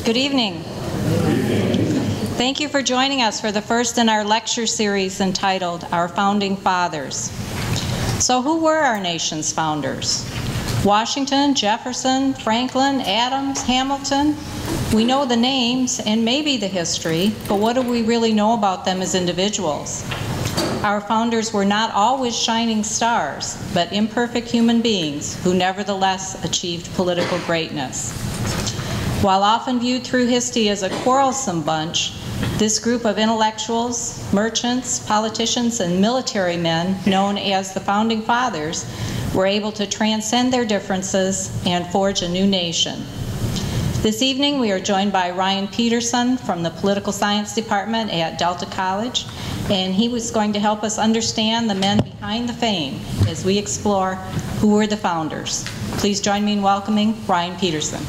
Good evening. Thank you for joining us for the first in our lecture series entitled Our Founding Fathers. So who were our nation's founders? Washington, Jefferson, Franklin, Adams, Hamilton? We know the names and maybe the history, but what do we really know about them as individuals? Our founders were not always shining stars, but imperfect human beings who nevertheless achieved political greatness. While often viewed through history as a quarrelsome bunch, this group of intellectuals, merchants, politicians, and military men, known as the Founding Fathers, were able to transcend their differences and forge a new nation. This evening we are joined by Ryan Peterson from the Political Science Department at Delta College, and he was going to help us understand the men behind the fame as we explore who were the founders. Please join me in welcoming Ryan Peterson.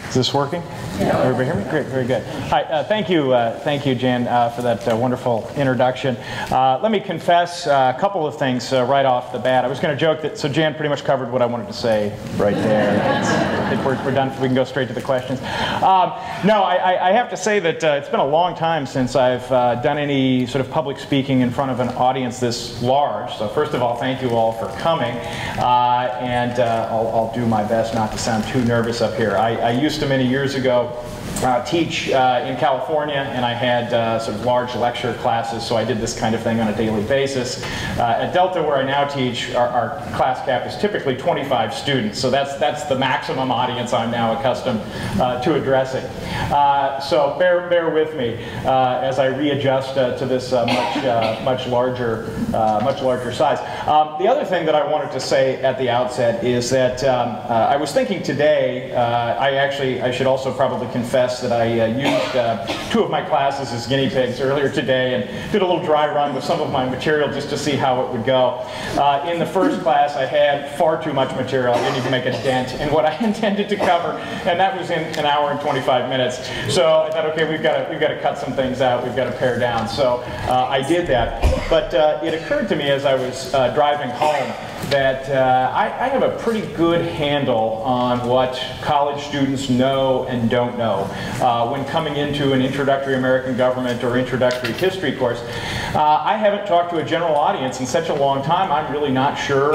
Is this working? Yeah. Everybody hear me? Great, very good. Hi, thank you, Jan, for that wonderful introduction. Let me confess a couple of things right off the bat. I was going to joke that, so Jan pretty much covered what I wanted to say right there. I think we're done, we can go straight to the questions. No, I have to say that it's been a long time since I've done any sort of public speaking in front of an audience this large. So first of all, thank you all for coming. And I'll do my best not to sound too nervous up here. I used to, many years ago, teach in California, and I had sort of large lecture classes, so I did this kind of thing on a daily basis. At Delta, where I now teach, our class cap is typically 25 students, so that's the maximum audience I'm now accustomed to addressing. So bear with me as I readjust to this much larger size. The other thing that I wanted to say at the outset is that I was thinking today, I should also probably confess that I used 2 of my classes as guinea pigs earlier today and did a little dry run with some of my material just to see how it would go. In the first class I had far too much material. I didn't even make a dent in what I intended to cover, and that was in an hour and 25 minutes. So I thought, okay, we've got to cut some things out, we've got to pare down. So I did that. But it occurred to me as I was driving home that I have a pretty good handle on what college students know and don't know when coming into an introductory American government or introductory history course. I haven't talked to a general audience in such a long time, I'm really not sure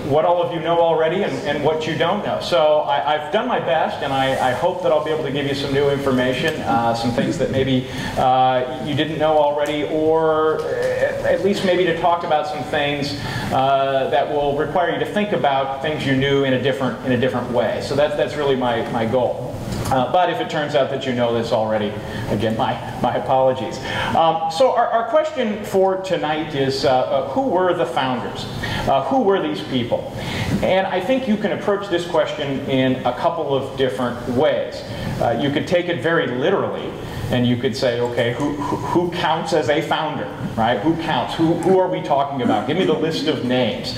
what all of you know already and what you don't know. So I've done my best, and I hope that I'll be able to give you some new information, some things that maybe you didn't know already, or at least maybe to talk about some things that will require you to think about things you knew in a different way. So that's really my goal. But if it turns out that you know this already, again, my apologies. So our question for tonight is, who were the founders? Who were these people? And I think you can approach this question in a couple of different ways. You could take it very literally, and you could say, okay, who counts as a founder, right? Who counts? Who are we talking about? Give me the list of names.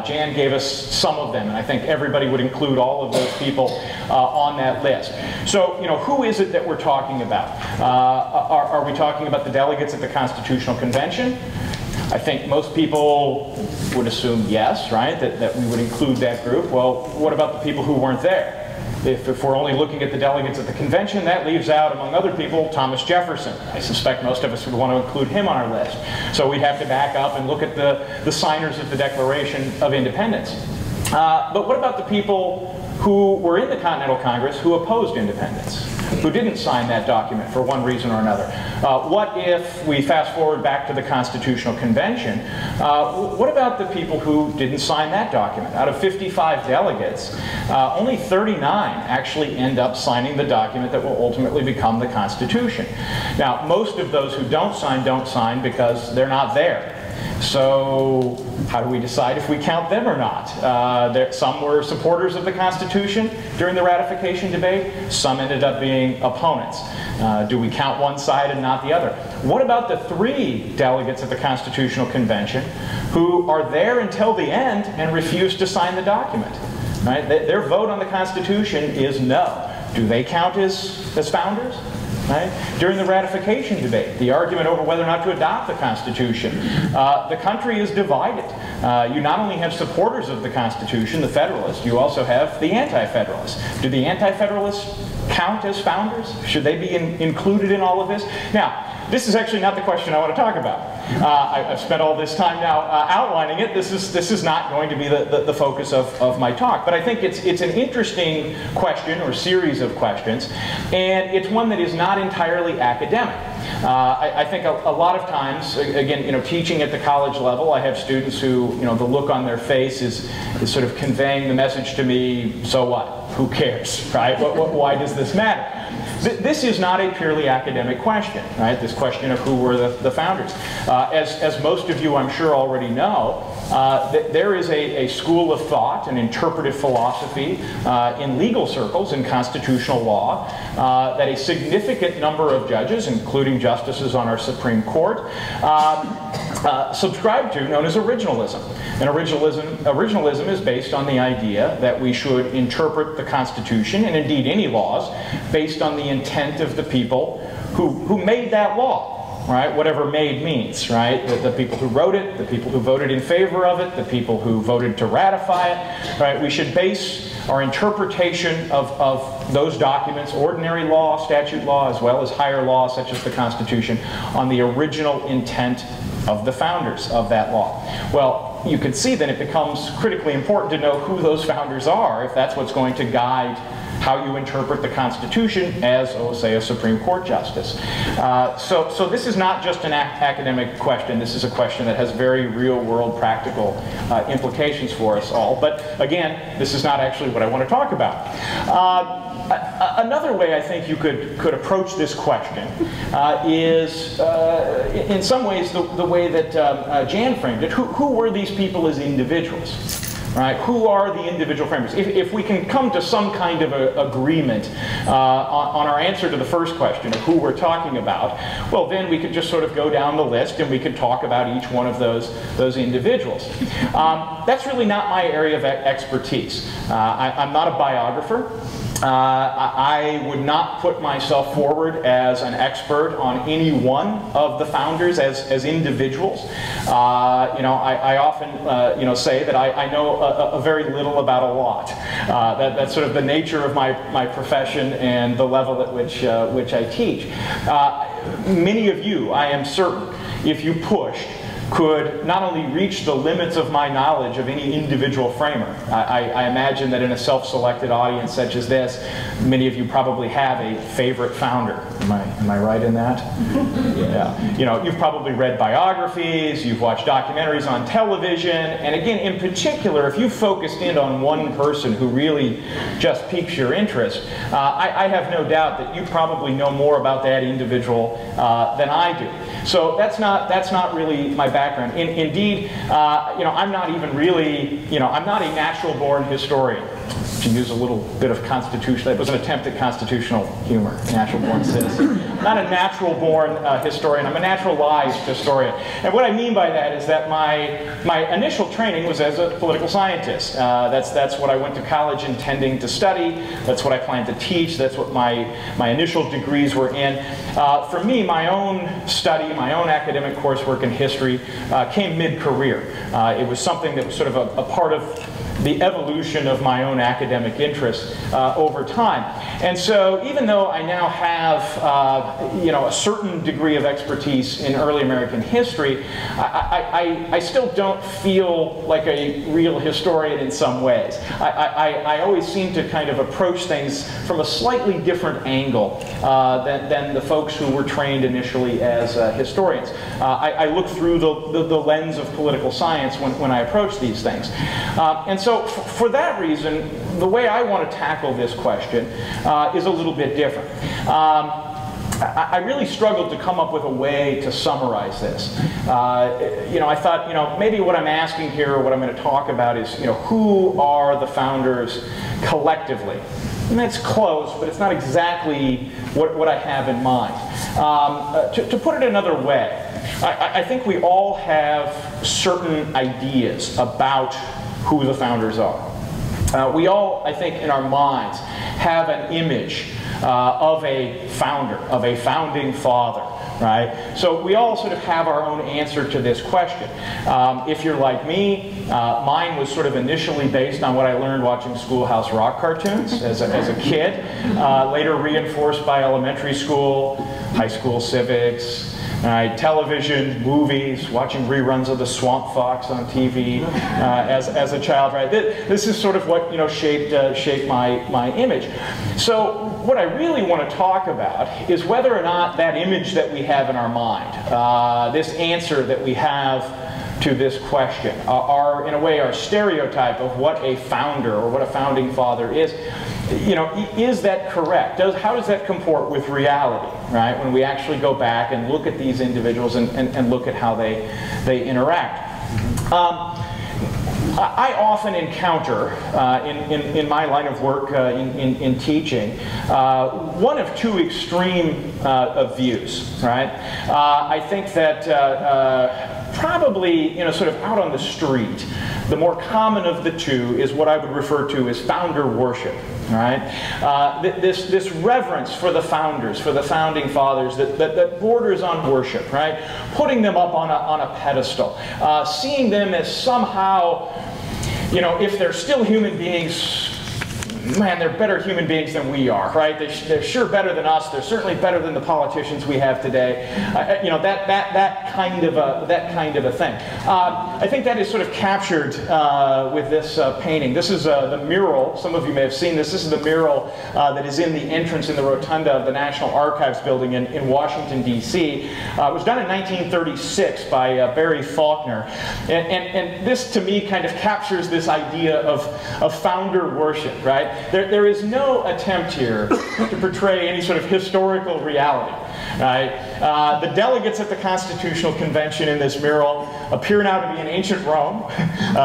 Jan gave us some of them, and I think everybody would include all of those people on that list. So, who is it that we're talking about? Are we talking about the delegates at the Constitutional Convention? I think most people would assume yes, right, that we would include that group. Well, what about the people who weren't there? If we're only looking at the delegates at the convention, that leaves out, among other people, Thomas Jefferson. I suspect most of us would want to include him on our list. So we'd have to back up and look at the signers of the Declaration of Independence. But what about the people who were in the Continental Congress who opposed independence, who didn't sign that document for one reason or another? What if we fast forward back to the Constitutional Convention? What about the people who didn't sign that document? Out of 55 delegates, only 39 actually end up signing the document that will ultimately become the Constitution. Now, most of those who don't sign because they're not there. So how do we decide if we count them or not? Some were supporters of the Constitution during the ratification debate. Some ended up being opponents. Do we count one side and not the other? What about the 3 delegates at the Constitutional Convention who are there until the end and refuse to sign the document? Right? Their vote on the Constitution is no. Do they count as founders? Right? During the ratification debate, the argument over whether or not to adopt the Constitution, the country is divided. You not only have supporters of the Constitution, the Federalists, you also have the Anti-Federalists. Do the Anti-Federalists count as founders? Should they be included in all of this? Now, this is actually not the question I want to talk about. I've spent all this time now outlining it. This is not going to be the focus of my talk. But I think it's an interesting question, or series of questions, and it's one that is not entirely academic. I think a lot of times, again, teaching at the college level, I have students who, the look on their face is sort of conveying the message to me, so what? Who cares, right? Why does this matter? This is not a purely academic question, right? This question of who were the founders. As most of you, I'm sure, already know, there is a school of thought, an interpretive philosophy in legal circles, in constitutional law, that a significant number of judges, including justices on our Supreme Court, subscribe to, known as originalism. And originalism is based on the idea that we should interpret the Constitution, and indeed any laws, based on the intent of the people who made that law, right? Whatever made means, right? The people who wrote it, the people who voted in favor of it, the people who voted to ratify it, right? We should base our interpretation of those documents, ordinary law, statute law, as well as higher law, such as the Constitution, on the original intent of the founders of that law. Well, you can see that it becomes critically important to know who those founders are if that's what's going to guide how you interpret the Constitution as, say, a Supreme Court justice. So this is not just an academic question. This is a question that has very real-world practical implications for us all. But again, this is not actually what I want to talk about. Another way I think you could approach this question is, in some ways, the way that Jan framed it. Who were these people as individuals? Right? Who are the individual framers? If we can come to some kind of agreement on our answer to the first question of who we're talking about, well, then we could just sort of go down the list and we could talk about each one of those individuals. That's really not my area of expertise. I'm not a biographer. I would not put myself forward as an expert on any one of the founders as individuals. I often say that I know a very little about a lot. That's sort of the nature of my profession and the level at which I teach. Many of you, I am certain, if you pushed, could not only reach the limits of my knowledge of any individual framer. I imagine that in a self-selected audience such as this, many of you probably have a favorite founder. Am I right in that? Yeah. You've probably read biographies, you've watched documentaries on television, and again, in particular, if you focused in on one person who really just piques your interest, I have no doubt that you probably know more about that individual than I do. So that's not really my background. Indeed, I'm not even really, I'm not a natural-born historian. To use a little bit of constitutional, it was an attempt at constitutional humor, natural-born citizen. I'm not a natural-born historian, I'm a naturalized historian. And what I mean by that is that my initial training was as a political scientist. That's what I went to college intending to study, that's what I planned to teach, that's what my initial degrees were in. For me, my own study, my own academic coursework in history came mid-career. It was something that was sort of a part of the evolution of my own academic interests over time. And so even though I now have a certain degree of expertise in early American history, I still don't feel like a real historian in some ways. I always seem to kind of approach things from a slightly different angle than the folks who were trained initially as historians. I look through the lens of political science when I approach these things. And so for that reason, the way I want to tackle this question is a little bit different. I really struggled to come up with a way to summarize this. I thought, maybe what I'm asking here, or what I'm going to talk about is, who are the founders collectively? And that's close, but it's not exactly what I have in mind. To put it another way, I think we all have certain ideas about who the founders are. We all, I think, in our minds have an image of a founder, of a founding father, right? So we all sort of have our own answer to this question. If you're like me, mine was sort of initially based on what I learned watching Schoolhouse Rock cartoons as a kid, later reinforced by elementary school, high school civics, television, movies, watching reruns of the Swamp Fox on TV as a child, right? This is sort of what shaped my image. So what I really want to talk about is whether or not that image that we have in our mind, this answer that we have to this question, in a way, our stereotype of what a founder or what a founding father is that correct? How does that comport with reality, right? When we actually go back and look at these individuals and look at how they interact. I often encounter, in my line of work in teaching, one of two extreme views, right? I think that probably, sort of out on the street, the more common of the two is what I would refer to as founder worship, right? This reverence for the founders, for the founding fathers that borders on worship, right? Putting them up on a pedestal, seeing them as somehow, if they're still human beings, man, they're better human beings than we are, right? They're sure better than us. They're certainly better than the politicians we have today. That kind of a thing. I think that is sort of captured with this painting. This is the mural. Some of you may have seen this. This is the mural that is in the entrance in the rotunda of the National Archives building in Washington, D.C. It was done in 1936 by Barry Faulkner. And this, to me, kind of captures this idea of founder worship, right? There is no attempt here to portray any sort of historical reality, right? The delegates at the Constitutional Convention in this mural appear now to be in ancient Rome.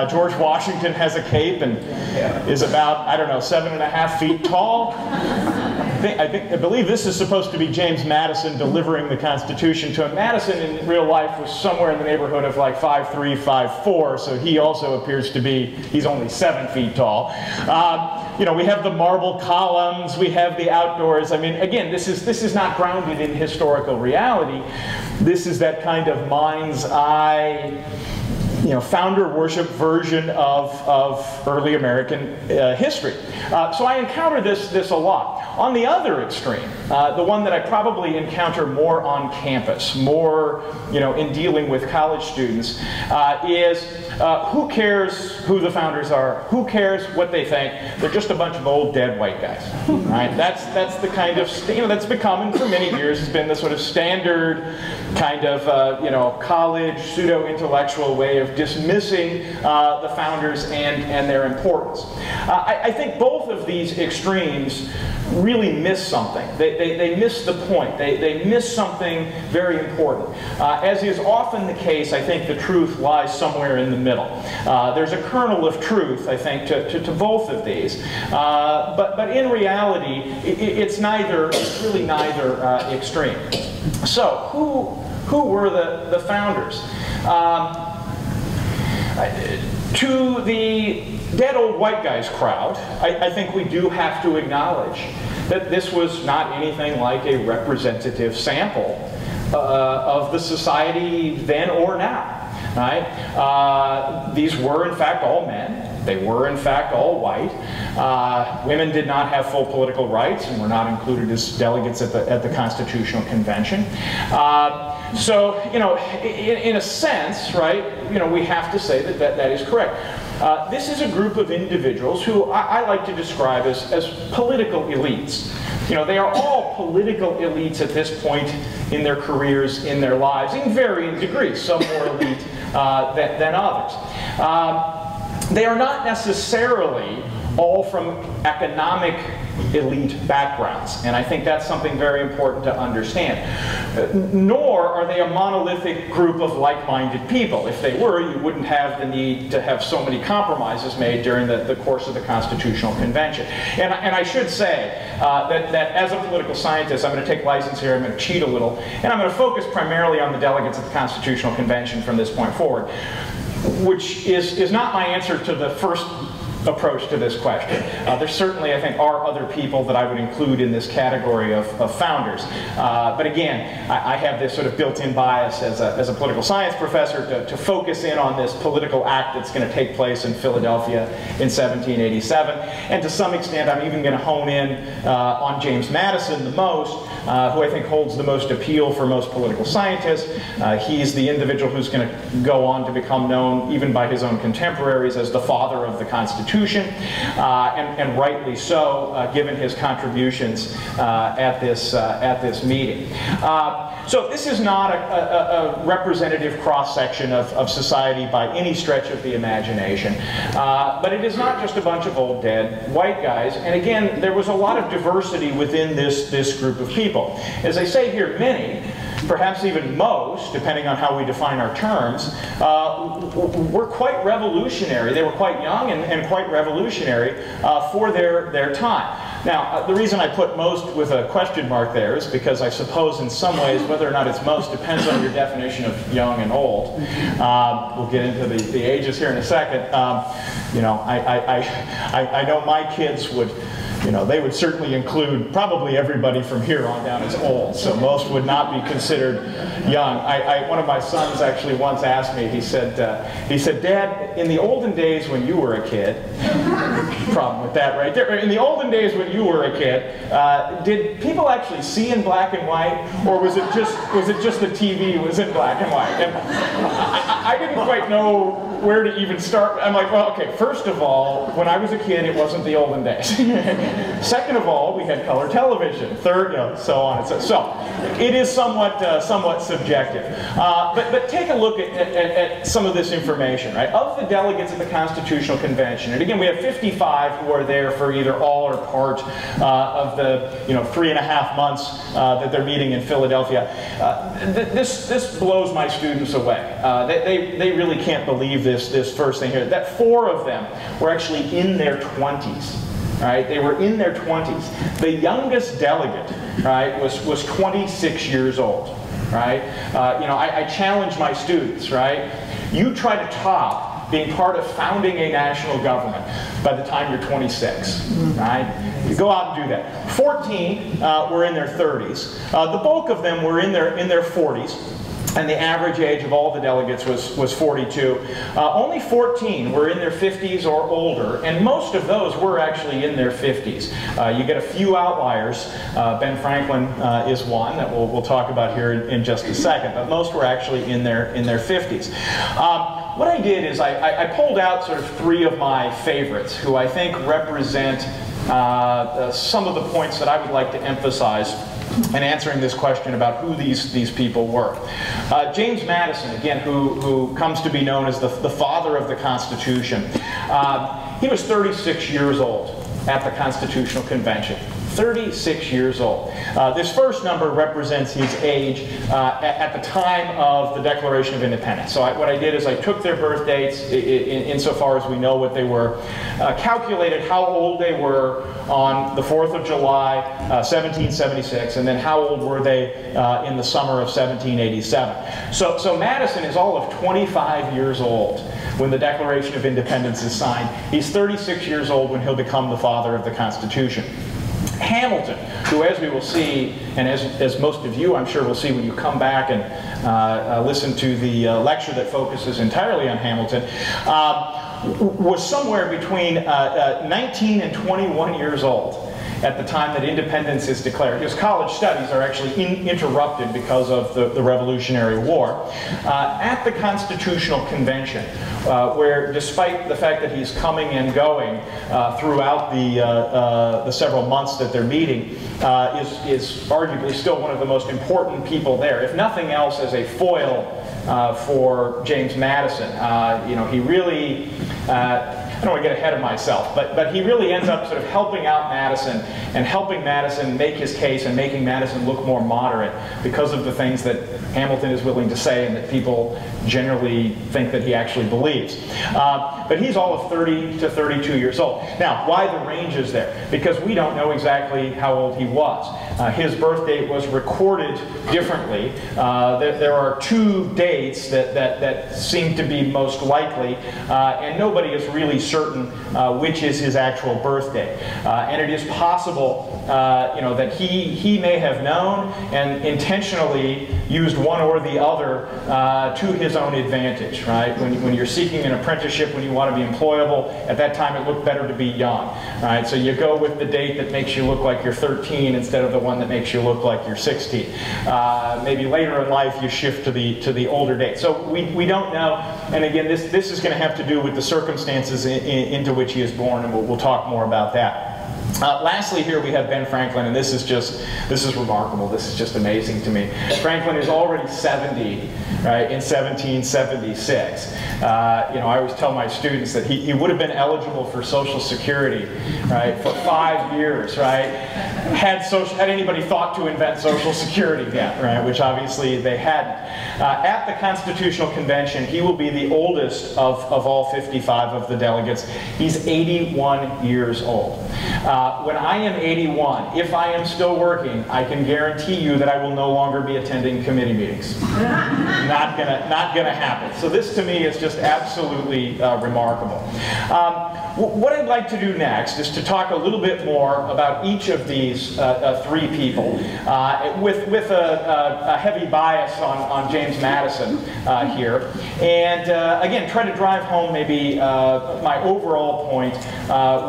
George Washington has a cape and is about, 7.5 feet tall. I believe this is supposed to be James Madison delivering the Constitution to him. Madison in real life was somewhere in the neighborhood of like 5'3", 5'4", so he also appears to be, he's only 7 feet tall. We have the marble columns, we have the outdoors. I mean, again, this is not grounded in historical reality. This is that kind of mind's eye, founder worship version of early American history. So I encounter this a lot. On the other extreme, the one that I probably encounter more on campus, more in dealing with college students, is who cares who the founders are? Who cares what they think? They're just a bunch of old dead white guys, right? That's the kind of that's become, and for many years has been the sort of standard kind of college pseudo-intellectual way of dismissing the founders and their importance. I think both of these extremes really miss something. They miss the point. They miss something very important. As is often the case, I think the truth lies somewhere in the middle. There's a kernel of truth, I think, to both of these. But in reality, it's really neither extreme. So who were the founders? To the dead old white guys crowd, I think we do have to acknowledge that this was not anything like a representative sample of the society then or now, right? These were, in fact, all men. They were, in fact, all white. Women did not have full political rights and were not included as delegates at the Constitutional Convention. So, in a sense, right, we have to say that is correct. This is a group of individuals who I like to describe as political elites. They are all political elites at this point in their careers, in their lives, in varying degrees, some more elite than others. They are not necessarily all from economic elite backgrounds, and I think that's something very important to understand. Nor are they a monolithic group of like-minded people. If they were, you wouldn't have the need to have so many compromises made during the course of the Constitutional Convention. And I should say that as a political scientist, I'm going to take license here, I'm going to cheat a little, and I'm going to focus primarily on the delegates at the Constitutional Convention from this point forward, which is not my answer to the first approach to this question. There certainly, I think, are other people that I would include in this category of founders. But again, I have this sort of built-in bias as a political science professor to focus in on this political act that's going to take place in Philadelphia in 1787. And to some extent, I'm even going to hone in on James Madison the most, who I think holds the most appeal for most political scientists. He's the individual who's going to go on to become known, even by his own contemporaries, as the father of the Constitution, and rightly so, given his contributions at this meeting. So this is not a representative cross-section of society by any stretch of the imagination, but it is not just a bunch of old dead white guys. And again, there was a lot of diversity within this group of people. As I say here, many, perhaps even most, depending on how we define our terms, were quite revolutionary. They were quite young and quite revolutionary for their time. Now, the reason I put most with a question mark there is because I suppose in some ways whether or not it's most depends on your definition of young and old. We'll get into the ages here in a second. You know, I know my kids would, you know, they would certainly include probably everybody from here on down as old, so most would not be considered young. One of my sons actually once asked me, he said, Dad, in the olden days when you were a kid, problem with that right there, in the olden days when you were a kid, did people actually see in black and white, or was it just the TV was in black and white? And I didn't quite know where to even start. I'm like, well, okay, first of all, when I was a kid, it wasn't the olden days. Second of all, we had color television. Third, you know, so on and so it is somewhat subjective. But take a look at some of this information, right? Of the delegates at the Constitutional Convention, and again, we have 55 who are there for either all or part of the 3.5 months that they're meeting in Philadelphia. This blows my students away. They really can't believe this first thing here. That 4 of them were actually in their 20s. Right? They were in their 20s. The youngest delegate, right, was 26 years old. Right? I challenge my students. Right? You try to top being part of founding a national government by the time you're 26. Right? You go out and do that. 14 were in their 30s. The bulk of them were in their 40s. And the average age of all the delegates was 42. Only 14 were in their 50s or older, and most of those were actually in their 50s. You get a few outliers. Ben Franklin is one that we'll talk about here in just a second, but most were actually in their 50s. What I did is I pulled out sort of 3 of my favorites who I think represent some of the points that I would like to emphasize in answering this question about who these people were. James Madison, again, who comes to be known as the father of the Constitution. He was 36 years old at the Constitutional Convention. 36 years old. This first number represents his age at the time of the Declaration of Independence. So what I did is I took their birth dates insofar as we know what they were, calculated how old they were on the 4th of July, 1776, and then how old were they in the summer of 1787. So Madison is all of 25 years old when the Declaration of Independence is signed. He's 36 years old when he'll become the father of the Constitution. Hamilton, who, as we will see, and as most of you I'm sure will see when you come back and listen to the lecture that focuses entirely on Hamilton, was somewhere between 19 and 21 years old at the time that independence is declared. His college studies are actually interrupted because of the Revolutionary War. At the Constitutional Convention, where despite the fact that he's coming and going throughout the several months that they're meeting, is arguably still one of the most important people there, if nothing else as a foil for James Madison. He really, I don't want to get ahead of myself, but he really ends up sort of helping out Madison and helping Madison make his case and making Madison look more moderate because of the things that Hamilton is willing to say and that people generally think that he actually believes. But he's all of 30 to 32 years old. Now, why the range is there? Because we don't know exactly how old he was. His birth date was recorded differently. There are 2 dates that seem to be most likely, and nobody is really certain which is his actual birthday. And it is possible that he may have known and intentionally used one or the other to his own advantage, right? When you're seeking an apprenticeship, when you want to be employable, at that time it looked better to be young, right? So you go with the date that makes you look like you're 13 instead of the one that makes you look like you're 16. Maybe later in life you shift to the older date. So we don't know, and again, this is going to have to do with the circumstances into which he is born, and we'll talk more about that. Lastly, here we have Ben Franklin, and this is remarkable. This is just amazing to me. Franklin is already 70, right, in 1776. I always tell my students that he would have been eligible for Social Security, right, for 5 years, right, had anybody thought to invent Social Security yet, right, which obviously they hadn't. At the Constitutional Convention, he will be the oldest of all 55 of the delegates. He's 81 years old. When I am 81, if I am still working, I can guarantee you that I will no longer be attending committee meetings. Not gonna happen. So this to me is just absolutely remarkable. What I'd like to do next is to talk a little bit more about each of these three people, with a heavy bias on James Madison here, and again try to drive home maybe my overall point,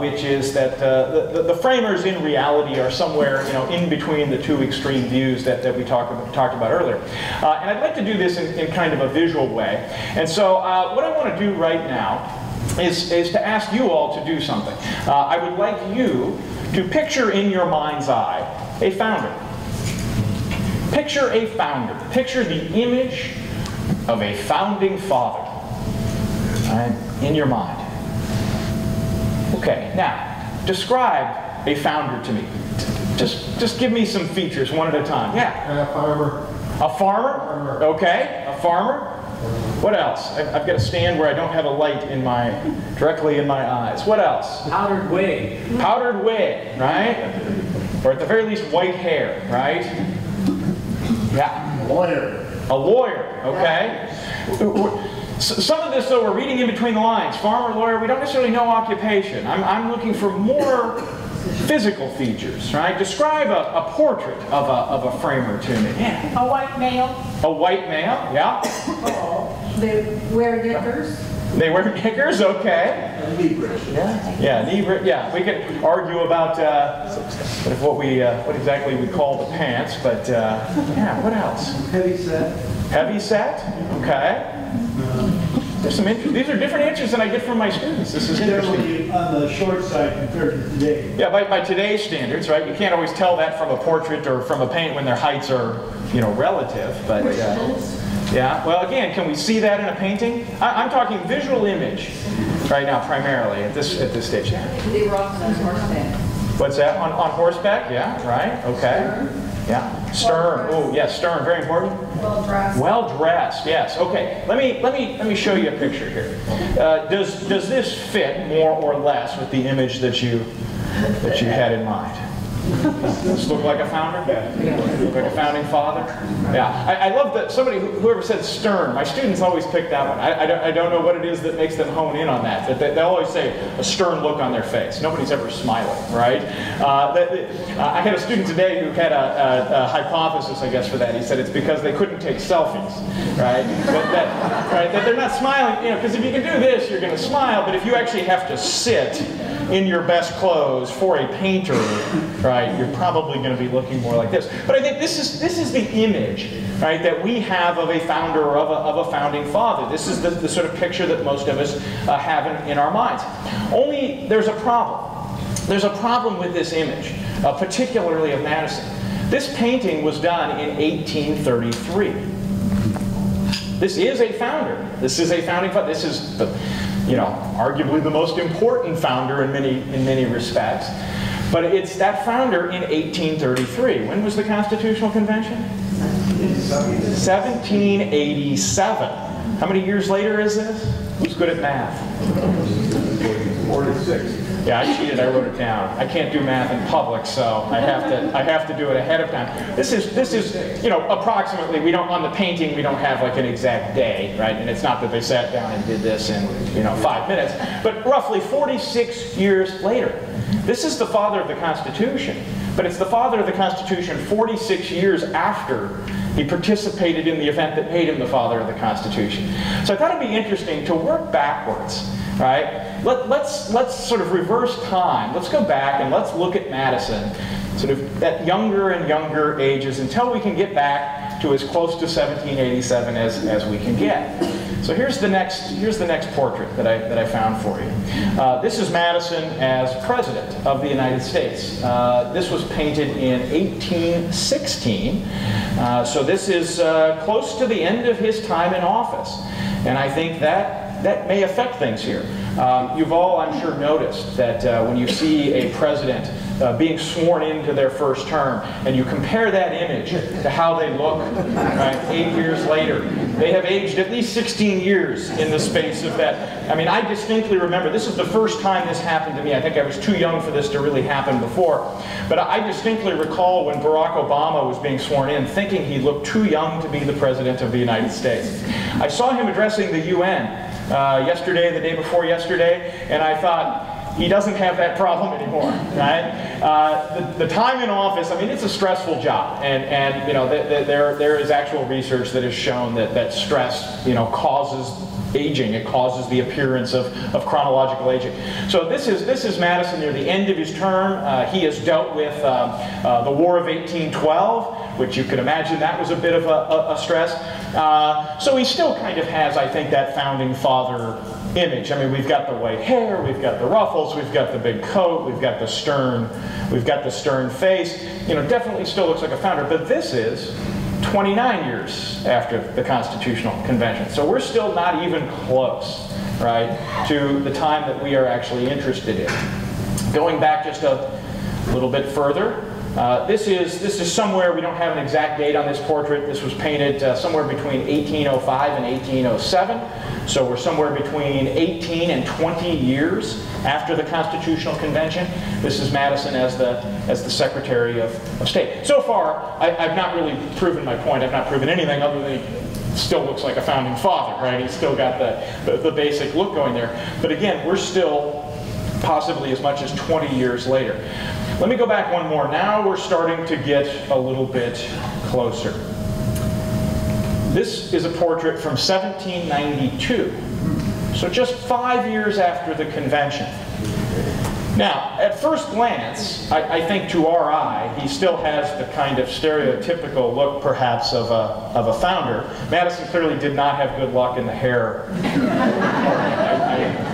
which is that the framers in reality are somewhere in between the two extreme views that we talked about earlier. And I'd like to do this in kind of a visual way. And so what I want to do right now is to ask you all to do something. I would like you to picture in your mind's eye a founder. Picture a founder. Picture the image of a founding father, right, in your mind. Okay, now describe a founder to me. Just give me some features one at a time. Yeah. A farmer. A farmer? Okay, a farmer. What else? I've got a stand where I don't have a light directly in my eyes. What else? Powdered wig. Powdered wig, right? Or at the very least, white hair, right? Yeah. A lawyer. A lawyer, okay. Some of this, though, we're reading in between the lines. Farmer, lawyer, we don't necessarily know occupation. I'm looking for more physical features, right? Describe a portrait of a framer to me. Yeah. A white male. A white male, yeah. They wear knickers. They wear knickers, okay. Knee brace. Yeah, knee brace. Yeah, we could argue about what exactly we call the pants, but yeah, what else? Heavy set. Heavy set, okay. There's some these are different answers than I get from my students. This is interesting. Generally on the short side compared to today. Yeah, by today's standards, right? You can't always tell that from a portrait or from a paint when their heights are, relative. But yeah. Well, again, can we see that in a painting? I'm talking visual image right now, primarily at this stage. They were often on horseback. What's that? On horseback? Yeah. Right. Okay. Yeah. Stern. Oh, yes. Stern. Very important. Well dressed. Well dressed. Yes. Okay. Let me show you a picture here. Does this fit more or less with the image that you had in mind? Does this look like a founder? Look like a founding father? Yeah. I love that whoever said stern, my students always pick that one. I don't know what it is that makes them hone in on that. But they always say a stern look on their face. Nobody's ever smiling, right? I had a student today who had a hypothesis, I guess, for that. He said it's because they couldn't take selfies, right? That they're not smiling, because if you can do this, you're going to smile. But if you actually have to sit in your best clothes for a painter, right, you're probably going to be looking more like this. But I think this is the image, right, that we have of a founder or of a founding father. This is the sort of picture that most of us have in our minds. Only there's a problem. There's a problem with this image, particularly of Madison. This painting was done in 1833. This is a founder. This is a founding father. This is arguably the most important founder in many respects. But it's that founder in 1833. When was the Constitutional Convention? 1787. How many years later is this? Who's good at math? 46. Yeah, I cheated. I wrote it down. I can't do math in public, so I have to do it ahead of time. This is, you know, approximately. We don't, on the painting, we don't have like an exact day, right? And it's not that they sat down and did this in, you know, 5 minutes, but roughly 46 years later. This is the father of the Constitution, but it's the father of the Constitution 46 years after he participated in the event that made him the father of the Constitution. So I thought it'd be interesting to work backwards, right? Let's sort of reverse time. Let's go back and let's look at Madison sort of at younger and younger ages until we can get back to as close to 1787 as we can get. So here's the next portrait that I found for you. This is Madison as President of the United States. This was painted in 1816. So this is close to the end of his time in office. And I think that may affect things here. You've all, I'm sure, noticed that when you see a president being sworn into their first term, and you compare that image to how they look, right, 8 years later, they have aged at least 16 years in the space of that. I mean, I distinctly remember, this is the first time this happened to me. I think I was too young for this to really happen before. But I distinctly recall when Barack Obama was being sworn in, thinking he looked too young to be the President of the United States. I saw him addressing the UN yesterday, the day before yesterday, and I thought, he doesn't have that problem anymore, right? The time in office, I mean, it's a stressful job, and you know, there is actual research that has shown that stress, you know, causes aging. It causes the appearance of chronological aging. So this is Madison near the end of his term. He has dealt with the War of 1812, which you can imagine that was a bit of a stress. So he still kind of has, I think, that founding father image. I mean, we've got the white hair, we've got the ruffles, we've got the big coat, we've got the stern face. You know, definitely still looks like a founder. But this is 29 years after the Constitutional Convention. So we're still not even close, right, to the time that we are actually interested in. Going back just a little bit further, this is somewhere, we don't have an exact date on this portrait. This was painted somewhere between 1805 and 1807. So we're somewhere between 18 and 20 years after the Constitutional Convention. This is Madison as the Secretary of State. So far, I've not really proven my point. I've not proven anything other than he still looks like a founding father, right? He's still got the basic look going there. But again, we're still possibly as much as 20 years later. Let me go back one more. Now we're starting to get a little bit closer. This is a portrait from 1792, so just 5 years after the convention. Now, at first glance, I think to our eye, he still has the kind of stereotypical look, perhaps, of a founder. Madison clearly did not have good luck in the hair.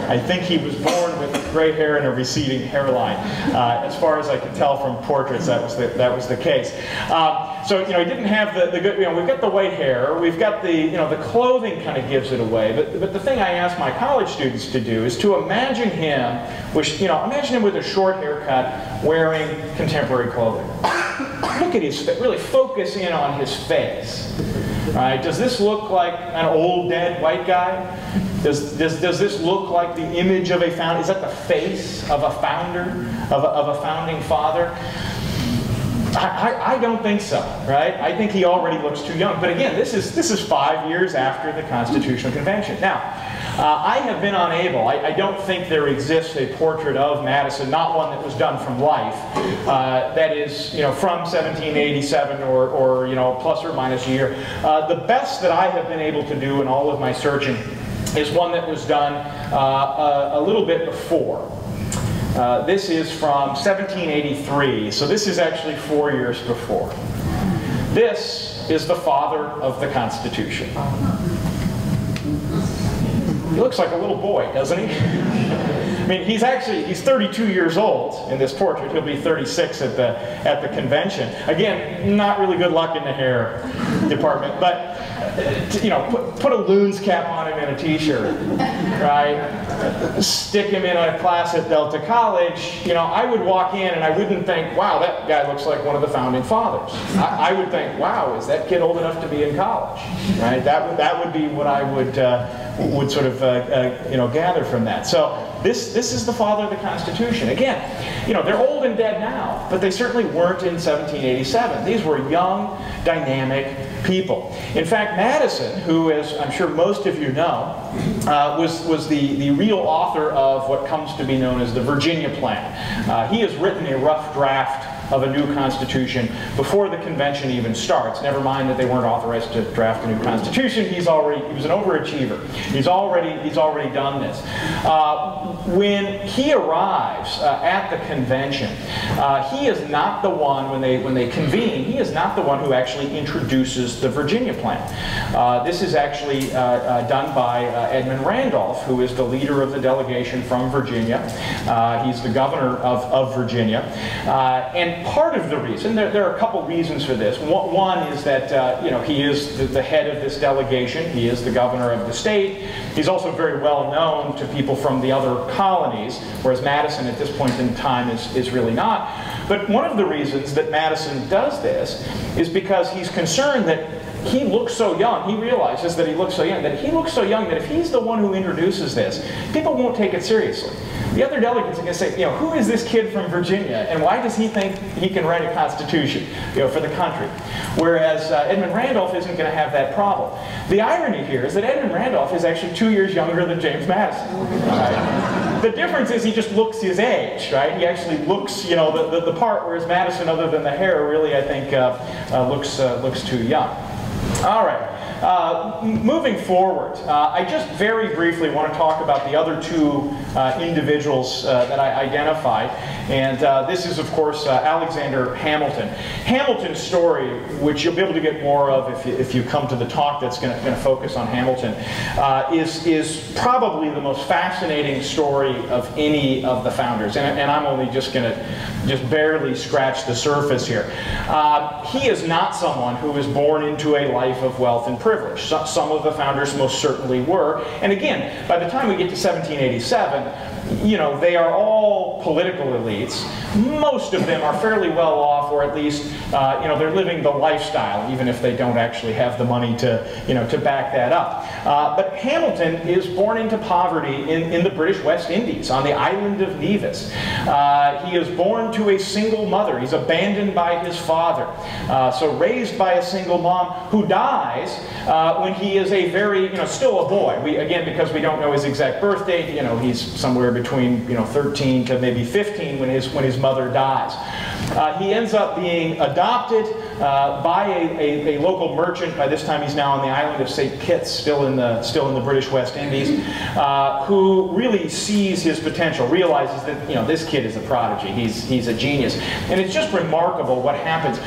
I think he was born with gray hair and a receding hairline. As far as I can tell from portraits, that was the case. So, you know, he didn't have the good, you know, we've got the white hair, we've got the, you know, the clothing kind of gives it away. But the thing I ask my college students to do is to imagine him, which, you know, imagine him with a short haircut, wearing contemporary clothing. Look at his face, really focus in on his face. Right? Does this look like an old dead white guy? Does this look like the image of a founder? Is that the face of a founder, of a founding father? I don't think so, right? I think he already looks too young. But again, this is 5 years after the Constitutional Convention. Now, I have been unable, I don't think there exists a portrait of Madison, not one that was done from life, that is, you know, from 1787 or you know, plus or minus a year. The best that I have been able to do in all of my searching is one that was done a little bit before. This is from 1783, so this is actually 4 years before. This is the father of the Constitution. He looks like a little boy, doesn't he? I mean, he's 32 years old in this portrait. He'll be 36 at the convention. Again, not really good luck in the hair department, but put a loon's cap on him and a t-shirt, right? Stick him in a class at Delta College, I would walk in and I wouldn't think, wow, that guy looks like one of the founding fathers. I would think, wow, is that kid old enough to be in college, right? That would be what I would sort of gather from that. So this is the father of the Constitution. Again, they're old and dead now, but they certainly weren't in 1787. These were young, dynamic people. In fact, Madison, who, as I'm sure most of you know, was the real author of what comes to be known as the Virginia Plan. He has written a rough draft of a new constitution before the convention even starts. Never mind that they weren't authorized to draft a new constitution. He was an overachiever. He's already done this. When he arrives at the convention, he is not the one, when they convene, he is not the one who actually introduces the Virginia Plan. This is actually done by Edmund Randolph, who is the leader of the delegation from Virginia. He's the governor of Virginia. And part of the reason, there are a couple reasons for this. One is that he is the head of this delegation. He is the governor of the state. He's also very well known to people from the other colonies, whereas Madison at this point in time is really not. But one of the reasons that Madison does this is because he's concerned that he looks so young. He realizes that he looks so young, that if he's the one who introduces this, people won't take it seriously. The other delegates are going to say, who is this kid from Virginia, and why does he think he can write a constitution, for the country? Whereas Edmund Randolph isn't going to have that problem. The irony here is that Edmund Randolph is actually 2 years younger than James Madison. Right? The difference is he just looks his age, right? He actually looks, the part, whereas Madison, other than the hair, really, I think, looks too young. All right. Moving forward, I just very briefly want to talk about the other two individuals that I identified, and this is, of course, Alexander Hamilton. Hamilton's story, which you'll be able to get more of if you come to the talk that's going to focus on Hamilton, is probably the most fascinating story of any of the founders, and I'm only just going to barely scratch the surface here. He is not someone who was born into a life of wealth and privilege. Some of the founders most certainly were. And again, by the time we get to 1787, they are all political elites. Most of them are fairly well off, or at least, they're living the lifestyle, even if they don't actually have the money to back that up. But Hamilton is born into poverty in the British West Indies, on the island of Nevis. He is born to a single mother. He's abandoned by his father. So raised by a single mom who dies when he is a very, still a boy. Again, because we don't know his exact birth date, he's somewhere between 13 to maybe 15 when his mother dies. He ends up being adopted by a local merchant. By this time, he's now on the island of St. Kitts, still in the British West Indies, who really sees his potential, realizes that this kid is a prodigy. He's a genius, and it's just remarkable what happens.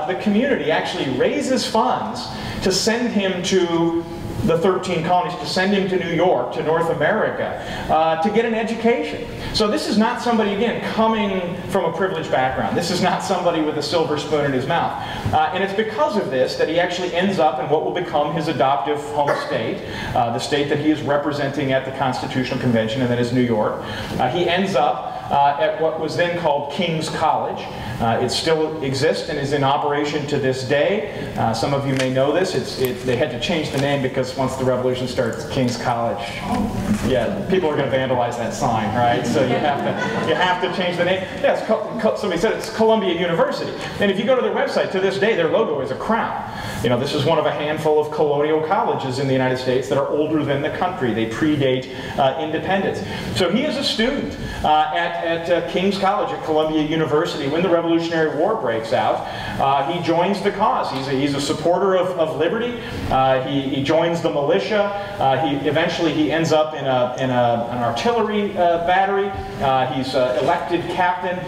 The community actually raises funds to send him to the 13 colonies, to send him to New York, to North America, to get an education. So this is not somebody, again, coming from a privileged background. This is not somebody with a silver spoon in his mouth. And it's because of this that he actually ends up in what will become his adoptive home state, the state that he is representing at the Constitutional Convention, and that is New York. He ends up at what was then called King's College. It still exists and is in operation to this day. Some of you may know this. They had to change the name because once the revolution starts, King's College, yeah, people are going to vandalize that sign, right? So you have to change the name. Yeah, somebody said it's Columbia University. And if you go to their website, to this day, their logo is a crown. This is one of a handful of colonial colleges in the United States that are older than the country. They predate independence. So he is a student at King's College at Columbia University when the Revolutionary War breaks out. He joins the cause. He's a supporter of liberty. He joins the militia. Eventually he ends up in an artillery battery. He's elected captain.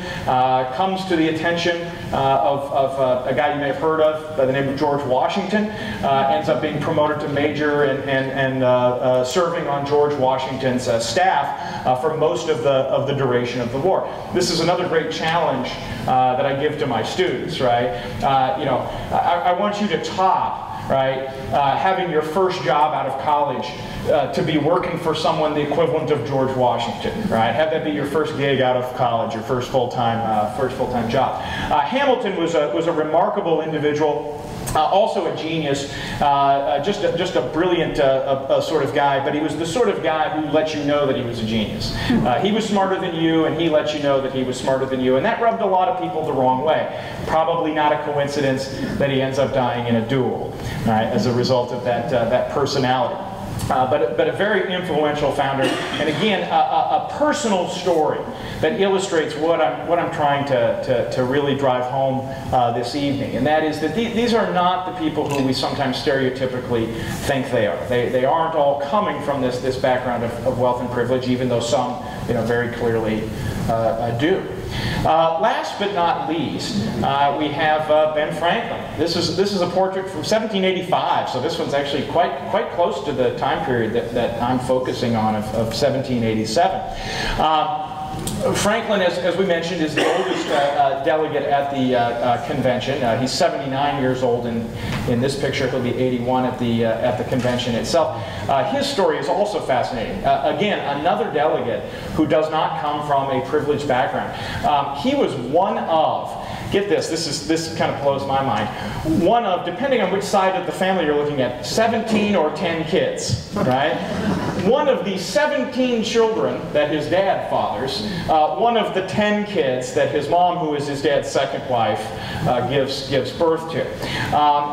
Comes to the attention of a guy you may have heard of by the name of George Washington. Ends up being promoted to major and serving on George Washington's staff for most of the duration of the war. This is another great challenge that I give to my students, right? I want you to top right? Having your first job out of college to be working for someone the equivalent of George Washington, right? Have that be your first gig out of college, your first full-time job. Hamilton was a remarkable individual. Also a genius, just a brilliant sort of guy, but he was the sort of guy who let you know that he was a genius. He was smarter than you, and he let you know that he was smarter than you, and that rubbed a lot of people the wrong way. Probably not a coincidence that he ends up dying in a duel, right, as a result of that personality. But a very influential founder, and again, a personal story that illustrates what I'm trying to really drive home this evening, and that is that these are not the people who we sometimes stereotypically think they are. They aren't all coming from this background of wealth and privilege, even though some, very clearly do. Last but not least, we have Ben Franklin. This is a portrait from 1785, so this one's actually quite close to the time period that I'm focusing on of 1787. Franklin, as we mentioned, is the oldest delegate at the convention. He's 79 years old in this picture. He'll be 81 at the convention itself. His story is also fascinating. Again, another delegate who does not come from a privileged background. He was one of, get this kind of blows my mind, one of, depending on which side of the family you're looking at, 17 or 10 kids, right? One of the 17 children that his dad fathers, one of the 10 kids that his mom, who is his dad's second wife, gives birth to.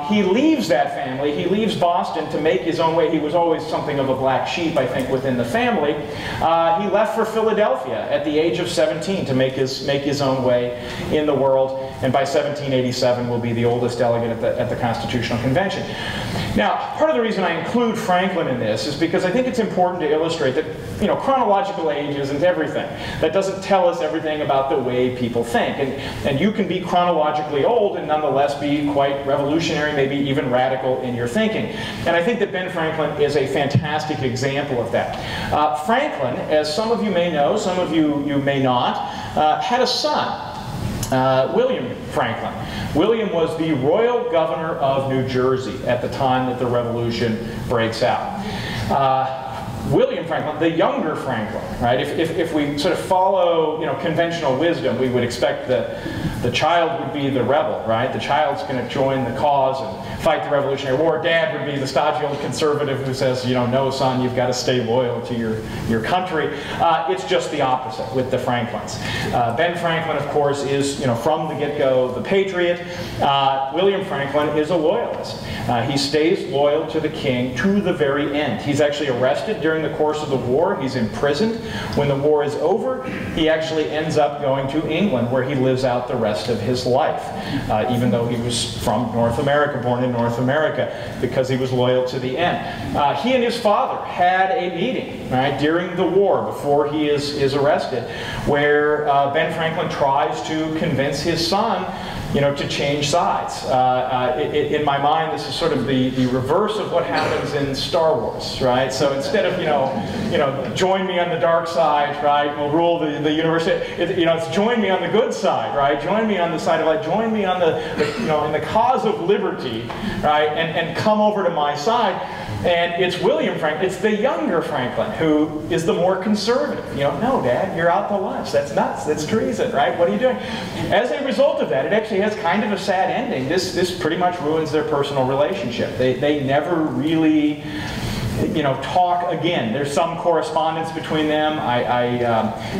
He leaves that family, he leaves Boston to make his own way. He was always something of a black sheep, I think, within the family. He left for Philadelphia at the age of 17 to make his own way in the world, and by 1787 will be the oldest delegate at the Constitutional Convention. Now, part of the reason I include Franklin in this is because I think it's important to illustrate that, chronological age isn't everything. That doesn't tell us everything about the way people think. And you can be chronologically old and nonetheless be quite revolutionary, maybe even radical in your thinking. And I think that Ben Franklin is a fantastic example of that. Franklin, as some of you may know, some of you may not, had a son. William Franklin. William was the royal governor of New Jersey at the time that the Revolution breaks out. William Franklin, the younger Franklin, right? If we sort of follow, conventional wisdom, we would expect the child would be the rebel, right? The child's going to join the cause and fight the Revolutionary War. Dad would be the stodgy old conservative who says, no, son, you've got to stay loyal to your country. It's just the opposite with the Franklins. Ben Franklin, of course, is, from the get-go, the patriot. William Franklin is a loyalist. He stays loyal to the king to the very end. He's actually arrested during the course of the war. He's imprisoned. When the war is over, he actually ends up going to England, where he lives out the rest of his life, even though he was from North America, born in North America, because he was loyal to the end. He and his father had a meeting, right, during the war, before he is arrested, where Ben Franklin tries to convince his son to change sides. In my mind, this is sort of the reverse of what happens in Star Wars, right? So instead of, join me on the dark side, right, we'll rule the universe, it's join me on the good side, right? Join me on the side of light, join me on in the cause of liberty, right, and come over to my side. And it's William Franklin, it's the younger Franklin, who is the more conservative. No, Dad, you're out to lunch. That's nuts. That's treason, right? What are you doing? As a result of that, it actually has kind of a sad ending. This pretty much ruins their personal relationship. They never really talk again. There's some correspondence between them. I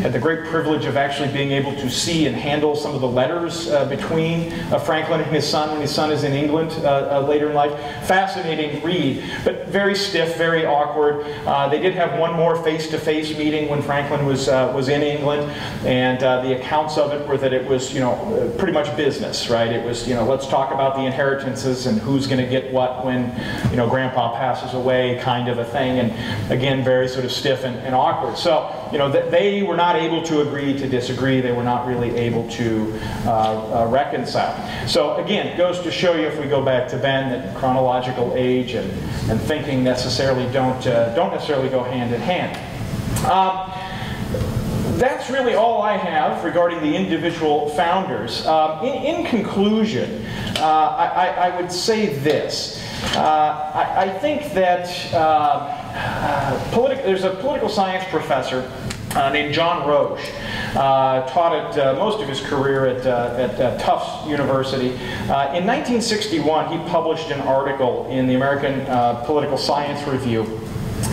had the great privilege of actually being able to see and handle some of the letters between Franklin and his son when his son is in England later in life. Fascinating read, but very stiff, very awkward. They did have one more face-to-face meeting when Franklin was in England, and the accounts of it were that it was pretty much business, right? It was let's talk about the inheritances and who's going to get what when Grandpa passes away, kind of a thing, and again, very sort of stiff and awkward. So, they were not able to agree to disagree. They were not really able to reconcile. So again, it goes to show you, if we go back to Ben, that chronological age and thinking necessarily don't necessarily go hand in hand. That's really all I have regarding the individual founders. In conclusion, I would say this. I think that there's a political science professor named John Roche, taught at most of his career at Tufts University. In 1961, he published an article in the American Political Science Review,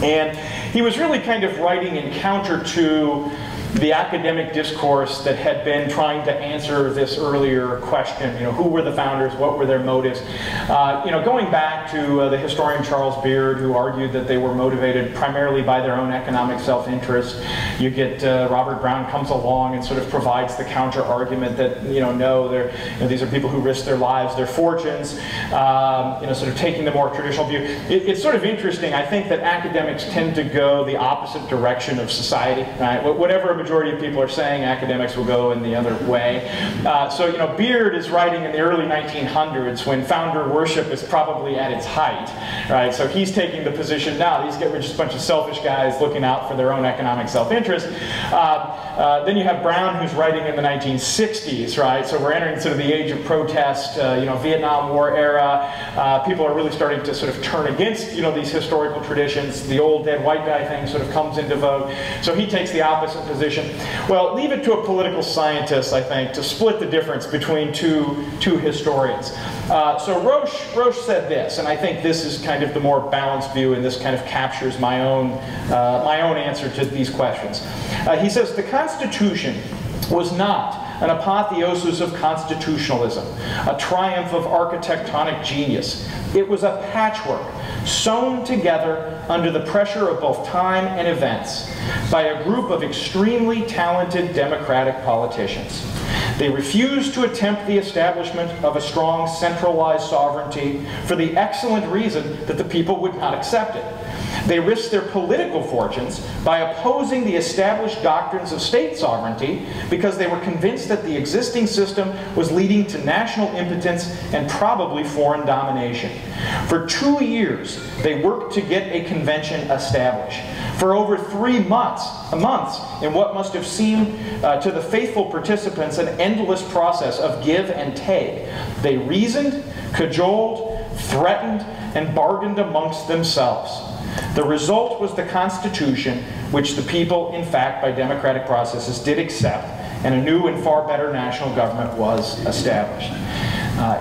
and he was really kind of writing in counter to the academic discourse that had been trying to answer this earlier question, who were the founders, what were their motives? Going back to the historian Charles Beard, who argued that they were motivated primarily by their own economic self-interest. You get Robert Brown comes along and sort of provides the counter-argument that, no, these are people who risk their lives, their fortunes, sort of taking the more traditional view. It's sort of interesting. I think that academics tend to go the opposite direction of society, right? Whatever a majority of people are saying, academics will go in the other way. So Beard is writing in the early 1900s when founder worship is probably at its height, right? So he's taking the position now, these guys were just a bunch of selfish guys looking out for their own economic self-interest. Then you have Brown, who's writing in the 1960s, right? So we're entering sort of the age of protest, Vietnam War era. People are really starting to sort of turn against, these historical traditions. The old dead white guy thing sort of comes into vogue. So he takes the opposite position. Well, leave it to a political scientist, I think, to split the difference between two historians. So Roche said this, and I think this is kind of the more balanced view, and this kind of captures my own answer to these questions. He says, the Constitution was not an apotheosis of constitutionalism, a triumph of architectonic genius. It was a patchwork sewn together under the pressure of both time and events by a group of extremely talented democratic politicians. They refused to attempt the establishment of a strong centralized sovereignty for the excellent reason that the people would not accept it. They risked their political fortunes by opposing the established doctrines of state sovereignty because they were convinced that the existing system was leading to national impotence and probably foreign domination. For 2 years, they worked to get a convention established. For over 3 months in what must have seemed to the faithful participants an endless process of give and take, they reasoned, cajoled, threatened, and bargained amongst themselves. The result was the Constitution, which the people, in fact, by democratic processes, did accept, and a new and far better national government was established.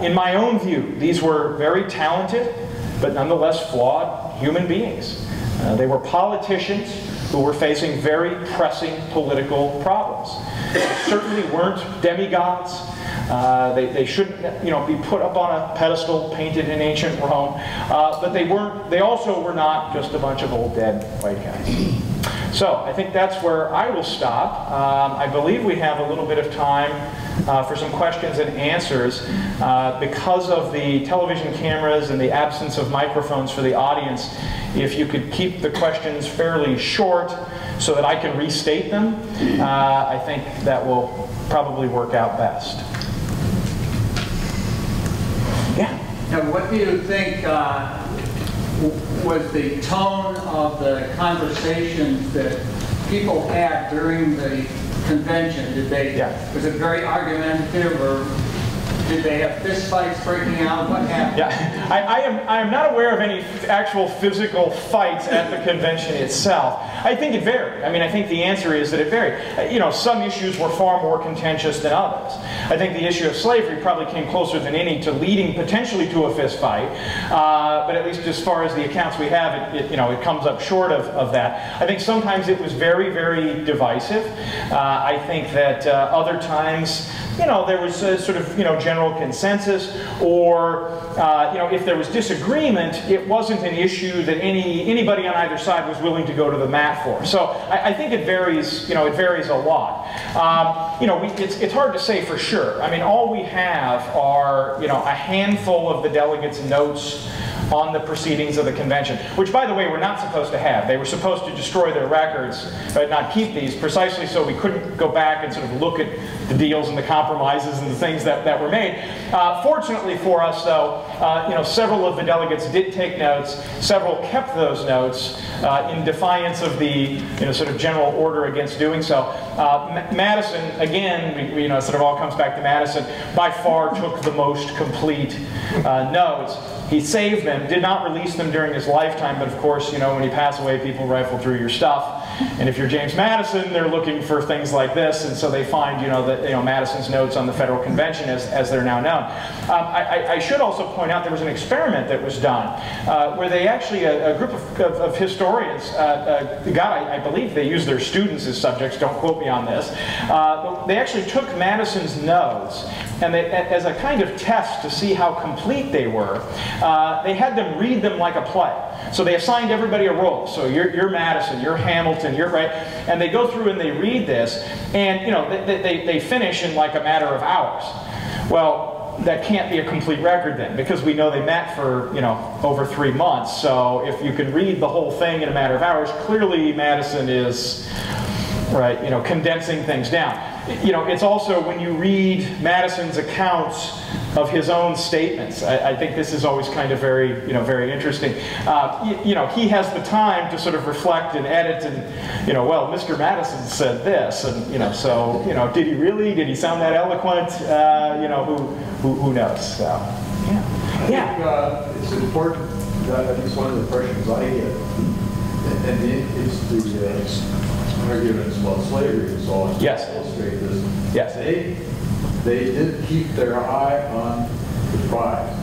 In my own view, these were very talented, but nonetheless flawed human beings. They were politicians who were facing very pressing political problems. They certainly weren't demigods. They shouldn't, be put up on a pedestal painted in ancient Rome. But they also were not just a bunch of old dead white guys. So I think that's where I will stop. I believe we have a little bit of time for some questions and answers. Because of the television cameras and the absence of microphones for the audience, if you could keep the questions fairly short so that I can restate them, I think that will probably work out best. Yeah? Now, what do you think was the tone of the conversations that people had during the convention? Was it very argumentative, or did they have fist fights breaking out? What happened? Yeah, I am not aware of any actual physical fights at the convention itself. I think it varied. I mean, I think the answer is that it varied. Some issues were far more contentious than others. I think the issue of slavery probably came closer than any to leading potentially to a fist fight. But at least as far as the accounts we have, it comes up short of that. I think sometimes it was very, very divisive. I think that other times, there was a sort of, general consensus, or, if there was disagreement, it wasn't an issue that anybody on either side was willing to go to the mat for. So I think it varies, it varies a lot. It's hard to say for sure. I mean, all we have are, a handful of the delegates' notes on the proceedings of the convention, which, by the way, we're not supposed to have. They were supposed to destroy their records, but not keep these, precisely so we couldn't go back and sort of look at the deals and the compromises and the things that were made. Fortunately for us, though, several of the delegates did take notes. Several kept those notes in defiance of the sort of general order against doing so. Madison, again, it sort of all comes back to Madison, by far took the most complete notes. He saved them, did not release them during his lifetime, but of course, you know, when you pass away, people rifle through your stuff. And if you're James Madison, they're looking for things like this, and so they find, you know, Madison's notes on the Federal Convention as they're now known. I should also point out there was an experiment that was done where they actually, a group of historians, I believe they used their students as subjects, don't quote me on this, they actually took Madison's notes, and they, as a kind of test to see how complete they were, they had them read them like a play. So they assigned everybody a role. So you're Madison, you're Hamilton, you're right, and they go through and they read this, and you know they finish in like a matter of hours. Well, that can't be a complete record then, because we know they met for, you know, over 3 months. So if you can read the whole thing in a matter of hours, clearly Madison is, right, you know, condensing things down. You know, it's also when you read Madison's accounts of his own statements, I think this is always kind of very, you know, very interesting. You know, he has the time to sort of reflect and edit and, you know, well, Mr. Madison said this, and, you know, so, you know, did he really? Did he sound that eloquent? You know, who knows? So, yeah. I think it's important, at least one of the impressions I get, and it's the arguments about slavery and so on. Yes. Illustrate this. Yes. They did keep their eye on the prize.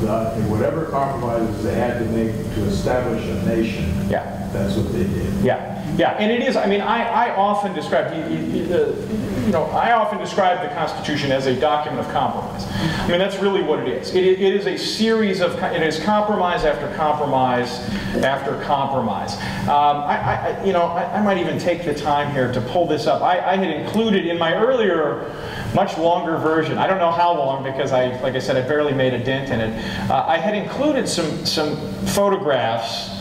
Yeah. And whatever compromises they had to make to establish a nation, yeah, that's what they did. Yeah. Yeah, and it is, I mean, I often describe, I often describe the Constitution as a document of compromise. I mean, that's really what it is. It is a series of, it is compromise after compromise after compromise. I might even take the time here to pull this up. I had included in my earlier, much longer version, I don't know how long because like I said, I barely made a dent in it. I had included some photographs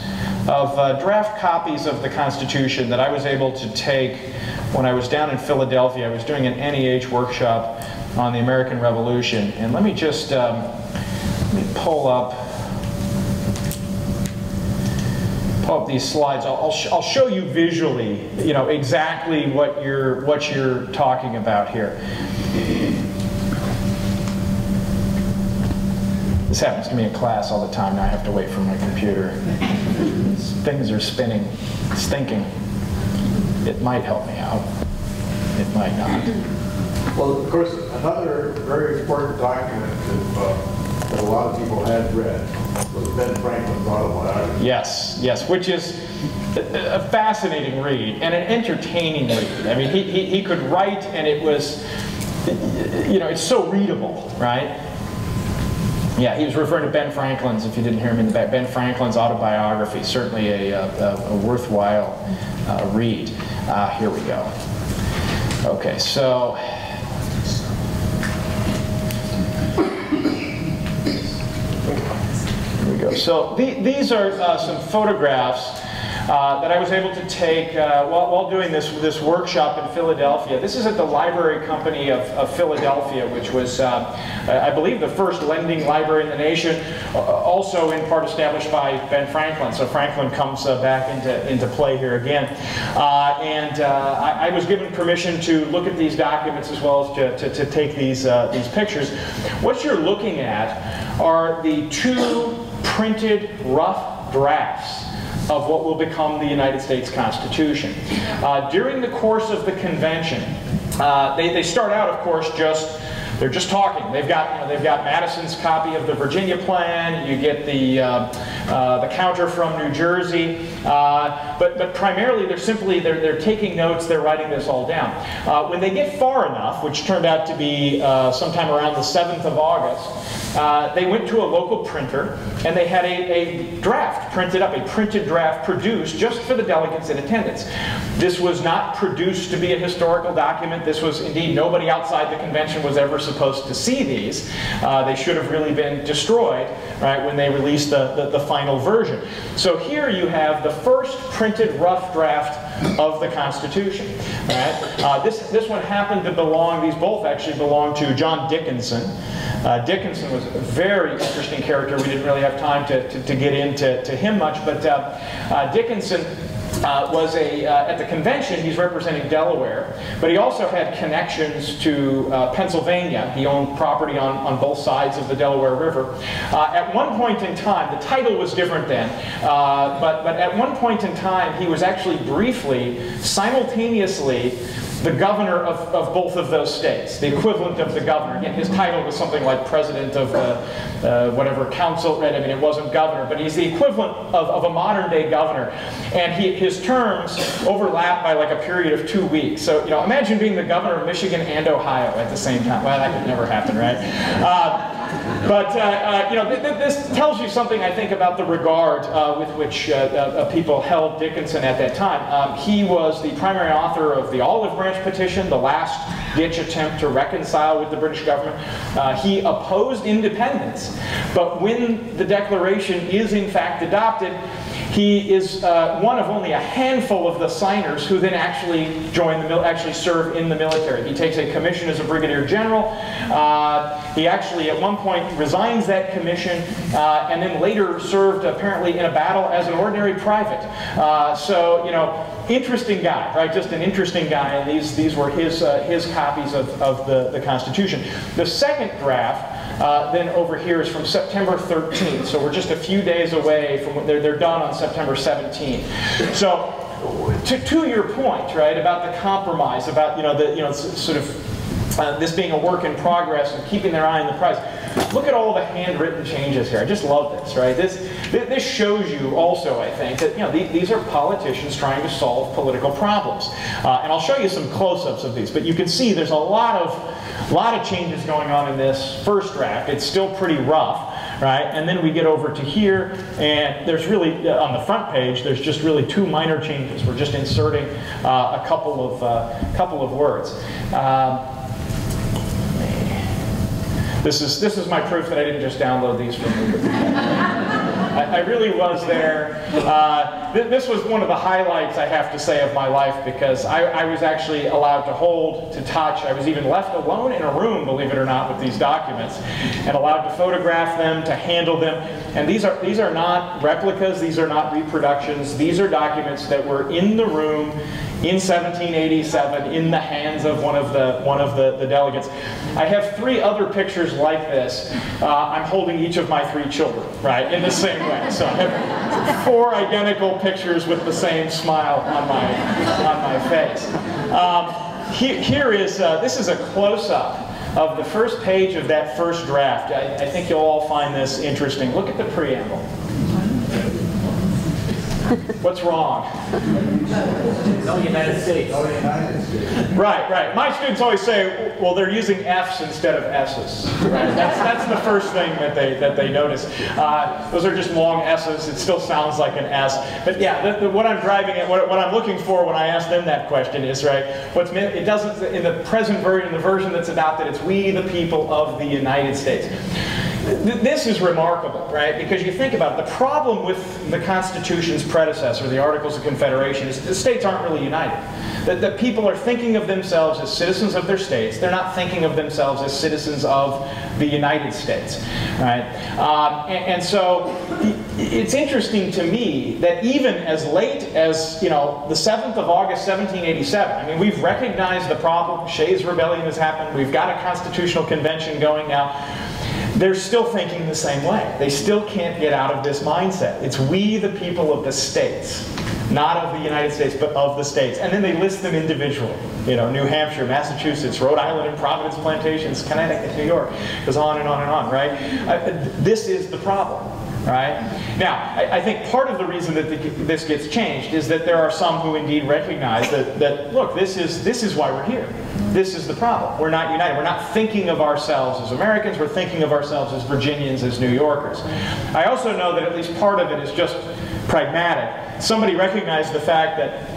of draft copies of the Constitution that I was able to take when I was down in Philadelphia. I was doing an NEH workshop on the American Revolution. And let me just let me pull up these slides. I'll show you visually, you know, exactly what you're talking about here. This happens to me in class all the time. Now I have to wait for my computer. Things are spinning. It's thinking. It might help me out. It might not. Well, of course, another very important document that a lot of people had read was Ben Franklin's autobiography. Yes, yes, which is a fascinating read and an entertaining read. I mean, he could write, and it was, you know, it's so readable, right? Yeah, he was referring to Ben Franklin's, if you didn't hear him in the back, Ben Franklin's autobiography, certainly a worthwhile read. Here we go. Okay, so here we go. So these are some photographs that I was able to take while doing this workshop in Philadelphia. This is at the Library Company of Philadelphia, which was, I believe, the first lending library in the nation, also in part established by Ben Franklin. So Franklin comes back into play here again. I was given permission to look at these documents as well as to take these pictures. What you're looking at are the two printed rough drafts of what will become the United States Constitution. During the course of the convention, they start out, of course, they're just talking. They've got Madison's copy of the Virginia Plan. You get the counter from New Jersey, but primarily they're taking notes. They're writing this all down. When they get far enough, which turned out to be sometime around the 7th of August, they went to a local printer and they had a draft printed up, a printed draft produced just for the delegates in attendance. This was not produced to be a historical document. This was indeed, nobody outside the convention was ever supposed to see these. They should have really been destroyed, right, when they released the final version. So here you have the first printed rough draft of the Constitution. Right? This one happened to belong, these both actually belong to John Dickinson. Dickinson was a very interesting character. We didn't really have time to get into him much, but Dickinson was at the convention, he's representing Delaware, but he also had connections to Pennsylvania. He owned property on both sides of the Delaware River. At one point in time, the title was different then, but at one point in time, he was actually briefly, simultaneously, the governor of both of those states, the equivalent of the governor. Again, his title was something like president of whatever council, right? I mean, it wasn't governor, but he's the equivalent of a modern day governor. And his terms overlap by like a period of 2 weeks. So, you know, imagine being the governor of Michigan and Ohio at the same time. Well, that could never happen, right? You know, this tells you something, I think, about the regard with which people held Dickinson at that time. He was the primary author of the Olive Branch Petition, the last-ditch attempt to reconcile with the British government. He opposed independence, but when the Declaration is in fact adopted, he is one of only a handful of the signers who then actually actually serve in the military. He takes a commission as a brigadier general. He actually, at one point, resigns that commission, and then later served apparently in a battle as an ordinary private. So, you know, interesting guy, right? Just an interesting guy. And these were his copies of the Constitution. The second draft. Then over here is from September 13th, so we're just a few days away from when they're done on September 17th. So, to your point, right, about the compromise, about sort of this being a work in progress and keeping their eye on the prize. Look at all the handwritten changes here. I just love this, right? This shows you also, I think, that these are politicians trying to solve political problems. And I'll show you some close-ups of these, but you can see there's a lot of changes going on in this first draft. It's still pretty rough, right? And then we get over to here, and there's really, on the front page, there's just really two minor changes. We're just inserting a couple of words. This is my proof that I didn't just download these from I really was there. This was one of the highlights, I have to say, of my life, because I was actually allowed to hold, to touch. I was even left alone in a room, believe it or not, with these documents, and allowed to photograph them, to handle them. And these are not replicas. These are not reproductions. These are documents that were in the room in 1787 in the hands of one of the delegates. I have 3 other pictures like this. I'm holding each of my 3 children, right, in the same way. So I have 4 identical pictures with the same smile on my face. This is a close-up of the first page of that first draft. I think you'll all find this interesting. Look at the preamble. What's wrong? No United States. No United States. Right. My students always say, well, they're using F's instead of S's. Right? That's the first thing that they notice. Those are just long S's. It still sounds like an S. But yeah, what I'm driving at, what I'm looking for when I ask them that question is, right, it doesn't, in the present version, the version that's adopted, it's we the people of the United States. This is remarkable, right? Because you think about it, the problem with the Constitution's predecessor, the Articles of Confederation, is the states aren't really united. That people are thinking of themselves as citizens of their states. They're not thinking of themselves as citizens of the United States, right? And so it's interesting to me that even as late as, the 7th of August, 1787, I mean, we've recognized the problem. Shays' Rebellion has happened. We've got a constitutional convention going now. They're still thinking the same way. They still can't get out of this mindset. It's we, the people of the states, not of the United States, but of the states. And then they list them individually. New Hampshire, Massachusetts, Rhode Island, and Providence Plantations, Connecticut, New York. It goes on and on and on, right? This is the problem, right? Now, I think part of the reason that this gets changed is that there are some who indeed recognize that look, this is why we're here. This is the problem. We're not united. We're not thinking of ourselves as Americans. We're thinking of ourselves as Virginians, as New Yorkers. I also know that at least part of it is just pragmatic. Somebody recognized the fact that,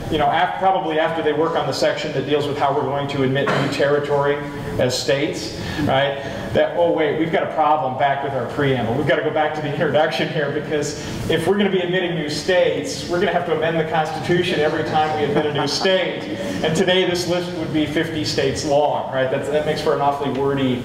probably after they work on the section that deals with how we're going to admit new territory as states, right? That, oh wait, we've got a problem back with our preamble. We've got to go back to the introduction here, because if we're going to be admitting new states, we're going to have to amend the Constitution every time we admit a new state. And today this list would be 50 states long, right? That makes for an awfully wordy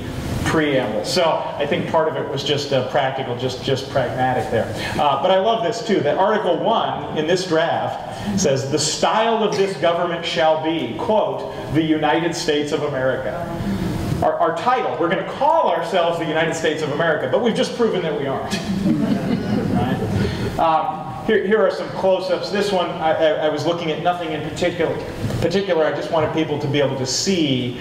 preamble. So I think part of it was just practical, just pragmatic there. But I love this too, that Article 1 in this draft says, the style of this government shall be, quote, the United States of America. Our title, we're going to call ourselves the United States of America, but we've just proven that we aren't. Right? Here are some close-ups. This one, I was looking at nothing in particular. I just wanted people to be able to see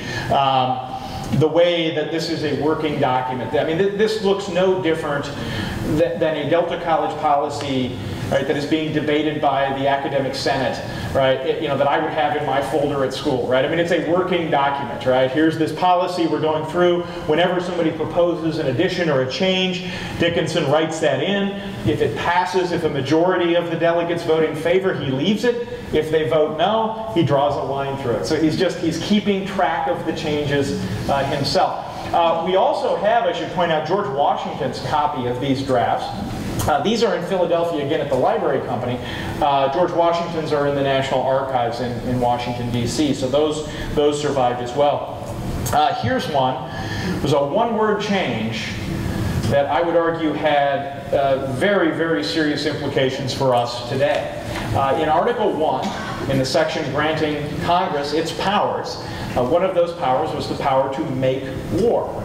the way that this is a working document. I mean, this looks no different than a Delta College policy, right, that is being debated by the academic senate, right, that I would have in my folder at school, right? I mean, it's a working document, right? Here's this policy we're going through. Whenever somebody proposes an addition or a change, Dickinson writes that in. If it passes, if a majority of the delegates vote in favor, he leaves it. If they vote no, he draws a line through it. So he's keeping track of the changes himself. We also have, I should point out, George Washington's copy of these drafts. These are in Philadelphia, again, at the Library Company. George Washington's are in the National Archives in Washington, D.C., so those survived as well. Here's one. It was a one-word change that I would argue had very, very serious implications for us today. In Article 1, in the section granting Congress its powers, one of those powers was the power to make war.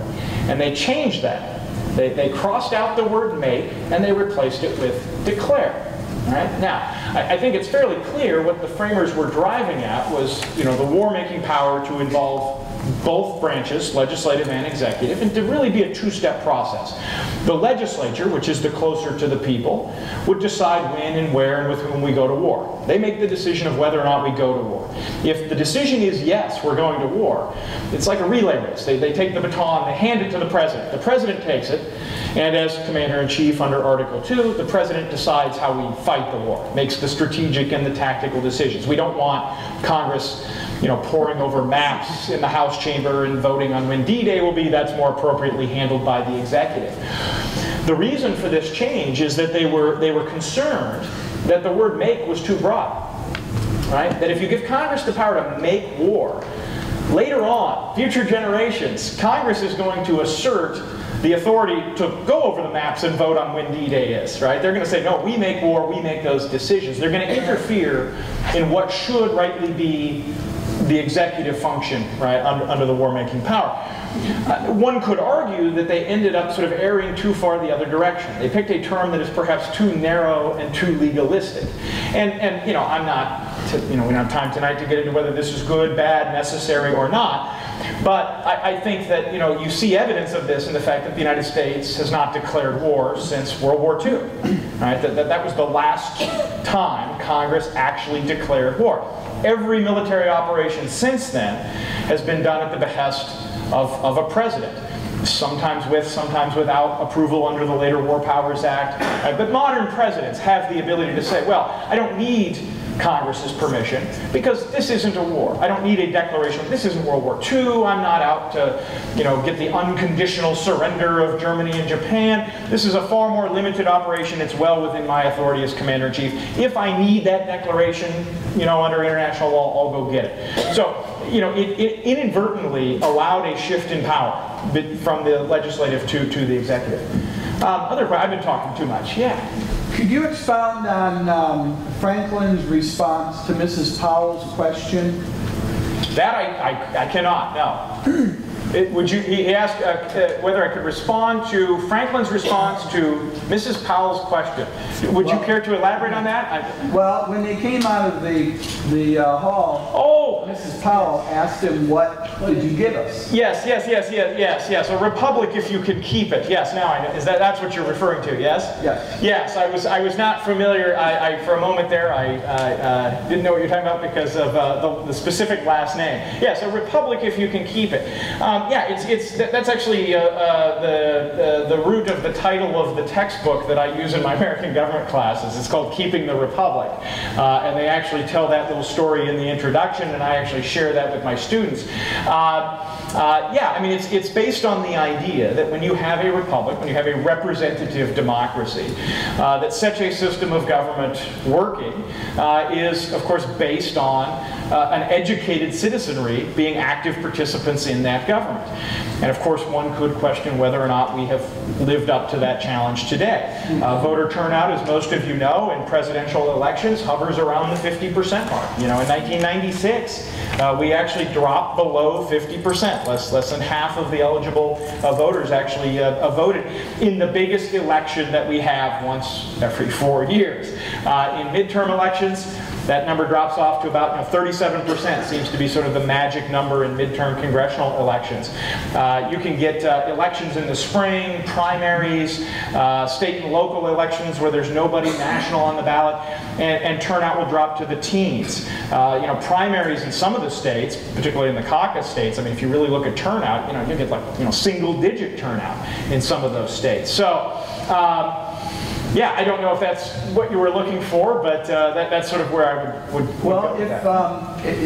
And they changed that. They crossed out the word make and they replaced it with declare. Right? Now, I think it's fairly clear what the framers were driving at was, the war-making power to involve both branches, legislative and executive, and to really be a two-step process. The legislature, which is the closer to the people, would decide when and where and with whom we go to war. They make the decision of whether or not we go to war. If the decision is yes, we're going to war, it's like a relay race. They take the baton, they hand it to the president. The president takes it, and as commander-in-chief under Article 2, the president decides how we fight the war, makes the strategic and the tactical decisions. We don't want Congress poring over maps in the House chamber and voting on when D-Day will be. That's more appropriately handled by the executive. The reason for this change is that they were concerned that the word make was too broad. Right? That if you give Congress the power to make war, later on, future generations, Congress is going to assert the authority to go over the maps and vote on when D-Day is, right? They're going to say, no, we make war, we make those decisions. They're going to interfere in what should rightly be the executive function, right, under the war-making power. One could argue that they ended up sort of erring too far the other direction. They picked a term that is perhaps too narrow and too legalistic. And I'm not, we don't have time tonight to get into whether this is good, bad, necessary, or not. But I think that you see evidence of this in the fact that the United States has not declared war since World War II. Right? That was the last time Congress actually declared war. Every military operation since then has been done at the behest of a president. Sometimes with, sometimes without approval under the later War Powers Act. But modern presidents have the ability to say, well, I don't need Congress's permission because this isn't a war. I don't need a declaration. This isn't World War II. I'm not out to, get the unconditional surrender of Germany and Japan. This is a far more limited operation. It's well within my authority as Commander-in-Chief. If I need that declaration, under international law, I'll go get it. So, it inadvertently allowed a shift in power from the legislative to the executive. I've been talking too much. Yeah. Could you expound on Franklin's response to Mrs. Powell's question? That I cannot, no. He asked whether I could respond to Franklin's response to Mrs. Powell's question. Would you care to elaborate on that? Well, when they came out of the hall, Mrs. Powell asked him, what did you give us? Yes. A republic if you could keep it. Yes, now I know. That's what you're referring to, yes? Yes. Yes, I was not familiar. For a moment there, I didn't know what you're talking about because of the specific last name. Yes, a republic if you can keep it. That's actually the root of the title of the textbook that I use in my American government classes. It's called Keeping the Republic. And they actually tell that little story in the introduction, and I I actually share that with my students. Yeah, I mean, it's based on the idea that when you have a republic, when you have a representative democracy, that such a system of government working is, of course, based on an educated citizenry being active participants in that government. And of course, one could question whether or not we have lived up to that challenge today. Voter turnout, as most of you know, in presidential elections hovers around the 50% mark. You know, in 1996, we actually dropped below 50%. Less than half of the eligible voters actually voted in the biggest election that we have once every 4 years. In midterm elections, that number drops off to about 37% seems to be sort of the magic number in midterm congressional elections. You can get elections in the spring, primaries, state and local elections where there's nobody national on the ballot, and turnout will drop to the teens. Primaries in some of the states, particularly in the caucus states, I mean, if you really look at turnout, you get like single-digit turnout in some of those states. So. Yeah, I don't know if that's what you were looking for, but that's sort of where I would well, go with that.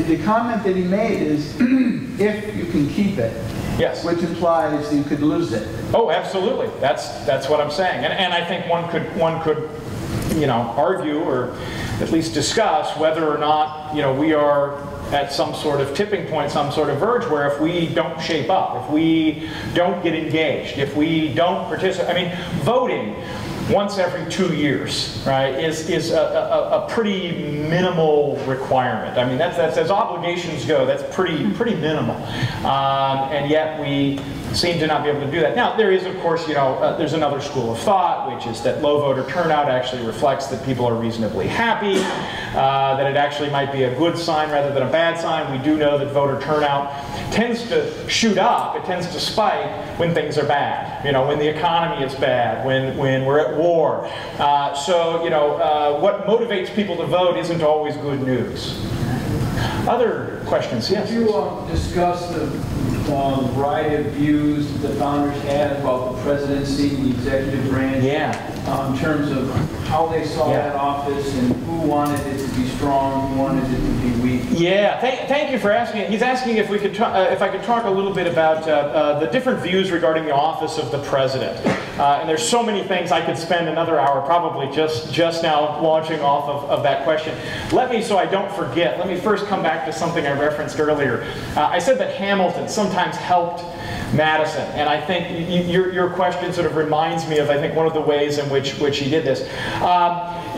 The comment that he made is, if you can keep it, yes, which implies you could lose it. Oh, absolutely. That's what I'm saying, and I think one could argue or at least discuss whether or not we are at some sort of tipping point, some sort of verge where if we don't shape up, if we don't get engaged, if we don't participate, I mean, voting once every 2 years, right, is a pretty minimal requirement. I mean, that's as obligations go, that's pretty minimal, and yet we seem to not be able to do that. Now, there is, of course, there's another school of thought, which is that low voter turnout actually reflects that people are reasonably happy, that it actually might be a good sign rather than a bad sign. We do know that voter turnout tends to shoot up, it tends to spike when things are bad, when the economy is bad, when we're at war. What motivates people to vote isn't always good news. Other questions? Yes. Could you discuss the variety of views that the founders had about the presidency, the executive branch, in terms of how they saw that office and who wanted it to be strong, who wanted it to be weak? Yeah, thank you for asking. He's asking if we could if I could talk a little bit about the different views regarding the office of the president. And there's so many things I could spend another hour probably just now launching off of that question. So I don't forget, let me first come back to something I referenced earlier. I said that Hamilton sometimes helped Madison, and I think your question sort of reminds me of, I think, one of the ways in which he did this.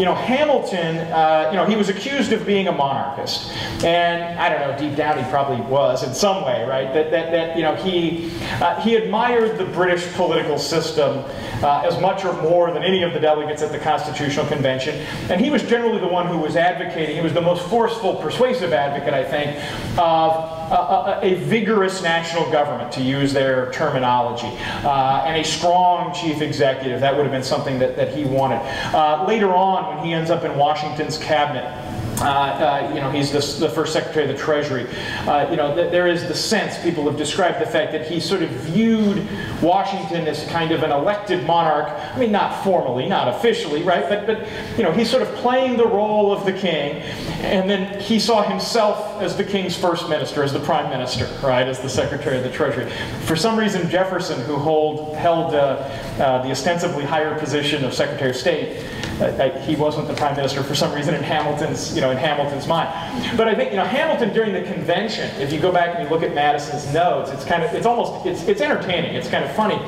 Hamilton, he was accused of being a monarchist, and I don't know, deep down he probably was in some way, right? He admired the British political system as much or more than any of the delegates at the Constitutional Convention, and he was generally the one who was advocating. He was the most forceful, persuasive advocate, I think, of a vigorous national government, to use their terminology, and a strong chief executive. That would have been something that he wanted. Later on, when he ends up in Washington's cabinet, he's the first Secretary of the Treasury. There is the sense, people have described the fact that he sort of viewed Washington as kind of an elected monarch. I mean, not formally, not officially, right? But he's sort of playing the role of the king, and then he saw himself as the king's first minister, as the prime minister, right, as the Secretary of the Treasury. For some reason, Jefferson, who held the ostensibly higher position of Secretary of State, he wasn't the prime minister for some reason in Hamilton's mind. But I think Hamilton during the convention, if you go back and you look at Madison's notes, it's entertaining. It's kind of funny.